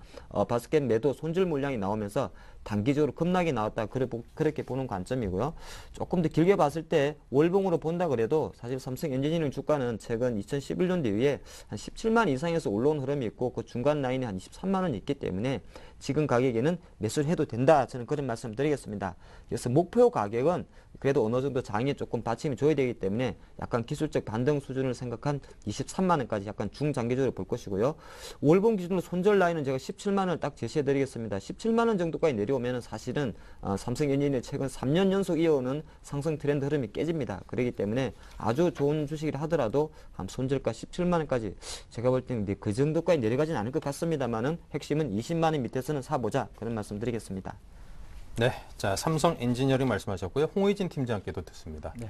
바스켓 매도 손절 물량이 나오면서 단기적으로 급락이 나왔다. 그렇게 보는 관점이고요. 조금 더 길게 봤을 때 월봉으로 본다 그래도 사실 삼성 엔지니어링 주가는 최근 2011년도 이후에 한 17만 이상에서 올라온 흐름이 있고 그 중간 라인이 한 23만 원이 있기 때문에 지금 가격에는 매수를 해도 된다. 저는 그런 말씀 드리겠습니다. 그래서 목표 가격은 그래도 어느 정도 장에 조금 받침이 줘야 되기 때문에 약간 기술적 반등 수준을 생각한 23만 원까지 약간 중장기적으로 볼 것이고요. 월봉 기준으로 손절 라인은 제가 17만 원을 딱 제시해 드리겠습니다. 17만 원 정도까지 내려오면 사실은 삼성 엔지니어링 최근 3년 연속 이어오는 상승 트렌드 흐름이 깨집니다. 그렇기 때문에 아주 좋은 주식이라 하더라도 한 손절가 17만 원까지 제가 볼 때는 그 정도까지 내려가진 않을 것 같습니다만은 핵심은 20만 원 밑에서는 사보자. 그런 말씀 드리겠습니다. 네, 자 삼성 엔지니어링 말씀하셨고요. 홍의진 팀장께도 듣습니다. 네.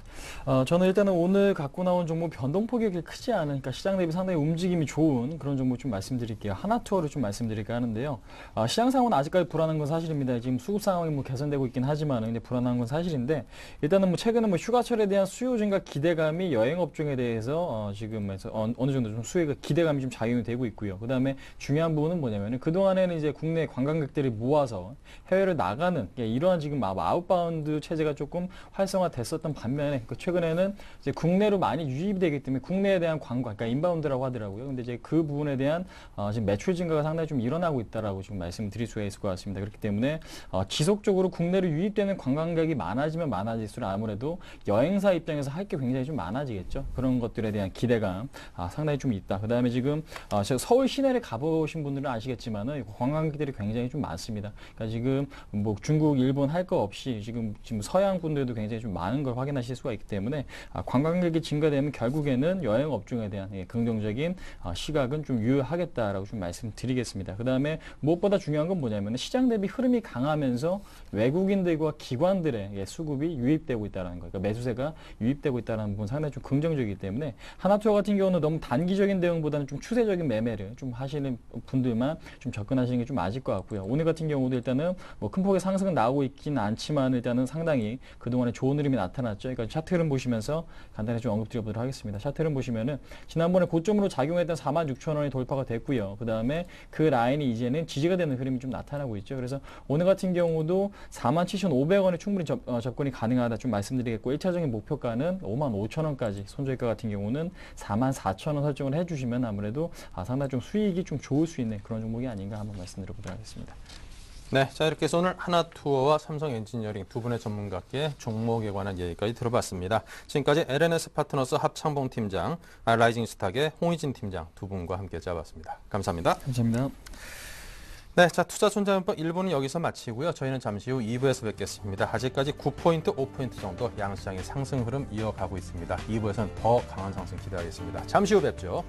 저는 일단은 오늘 갖고 나온 종목 변동폭이 그렇게 크지 않은, 그러니까 시장 대비 상당히 움직임이 좋은 그런 종목 좀 말씀드릴게요. 하나투어를 좀 말씀드릴까 하는데요. 시장 상황은 아직까지 불안한 건 사실입니다. 지금 수급 상황이 뭐 개선되고 있긴 하지만 근데 불안한 건 사실인데 일단은 뭐 최근에 뭐 휴가철에 대한 수요 증가 기대감이 여행업종에 대해서 지금에서 어느 정도 좀 수요가 기대감이 좀 작용이 되고 있고요. 그 다음에 중요한 부분은 뭐냐면은 그 동안에는 이제 국내 관광객들이 모아서 해외로 나가는 이러한 지금 아웃바운드 체제가 조금 활성화됐었던 반면에 최근에는 이제 국내로 많이 유입이 되기 때문에 국내에 대한 관광, 그러니까 인바운드라고 하더라고요. 근데 이제 그 부분에 대한 지금 매출 증가가 상당히 좀 일어나고 있다라고 지금 말씀드릴 수가 있을 것 같습니다. 그렇기 때문에 지속적으로 국내로 유입되는 관광객이 많아지면 많아질수록 아무래도 여행사 입장에서 할 게 굉장히 좀 많아지겠죠. 그런 것들에 대한 기대감 상당히 좀 있다. 그 다음에 지금 제가 서울 시내를 가보신 분들은 아시겠지만은 관광객들이 굉장히 좀 많습니다. 그러니까 지금 뭐 중국, 일본 할 거 없이 지금 서양 분들도 굉장히 좀 많은 걸 확인하실 수가 있기 때문에 관광객이 증가되면 결국에는 여행 업종에 대한 긍정적인 시각은 좀 유효하겠다라고 좀 말씀드리겠습니다. 그 다음에 무엇보다 중요한 건 뭐냐면 시장 대비 흐름이 강하면서 외국인들과 기관들의 수급이 유입되고 있다는 거, 그러니까 매수세가 유입되고 있다는 부분 상당히 좀 긍정적이기 때문에 하나투어 같은 경우는 너무 단기적인 대응보다는 좀 추세적인 매매를 좀 하시는 분들만 좀 접근하시는 게 좀 맞을 것 같고요. 오늘 같은 경우도 일단은 뭐 큰 폭의 상승은 나오고 있긴 않지만 일단은 상당히 그동안에 좋은 흐름이 나타났죠. 그러니까 차트 흐름 보시면서 간단히 좀 언급드려보도록 하겠습니다. 차트 흐름 보시면은 지난번에 고점으로 작용했던 46,000원이 돌파가 됐고요. 그 다음에 그 라인이 이제는 지지가 되는 흐름이 좀 나타나고 있죠. 그래서 오늘 같은 경우도 47,500원에 충분히 접근이 가능하다 좀 말씀드리겠고 1차적인 목표가는 55,000원까지 손절가 같은 경우는 44,000원 설정을 해주시면 아무래도 상당히 좀 수익이 좀 좋을 수 있는 그런 종목이 아닌가 한번 말씀드려보도록 하겠습니다. 네, 자 이렇게 해서 오늘 하나투어와 삼성 엔지니어링 두 분의 전문가께 종목에 관한 얘기까지 들어봤습니다. 지금까지 LNS 파트너스 합창봉 팀장, 라이징스탁의 홍의진 팀장 두 분과 함께 짜봤습니다. 감사합니다. 감사합니다. 네, 자 투자 손자병법 1부는 여기서 마치고요. 저희는 잠시 후 2부에서 뵙겠습니다. 아직까지 9포인트, 5포인트 정도 양시장의 상승 흐름 이어가고 있습니다. 2부에서는 더 강한 상승 기대하겠습니다. 잠시 후 뵙죠.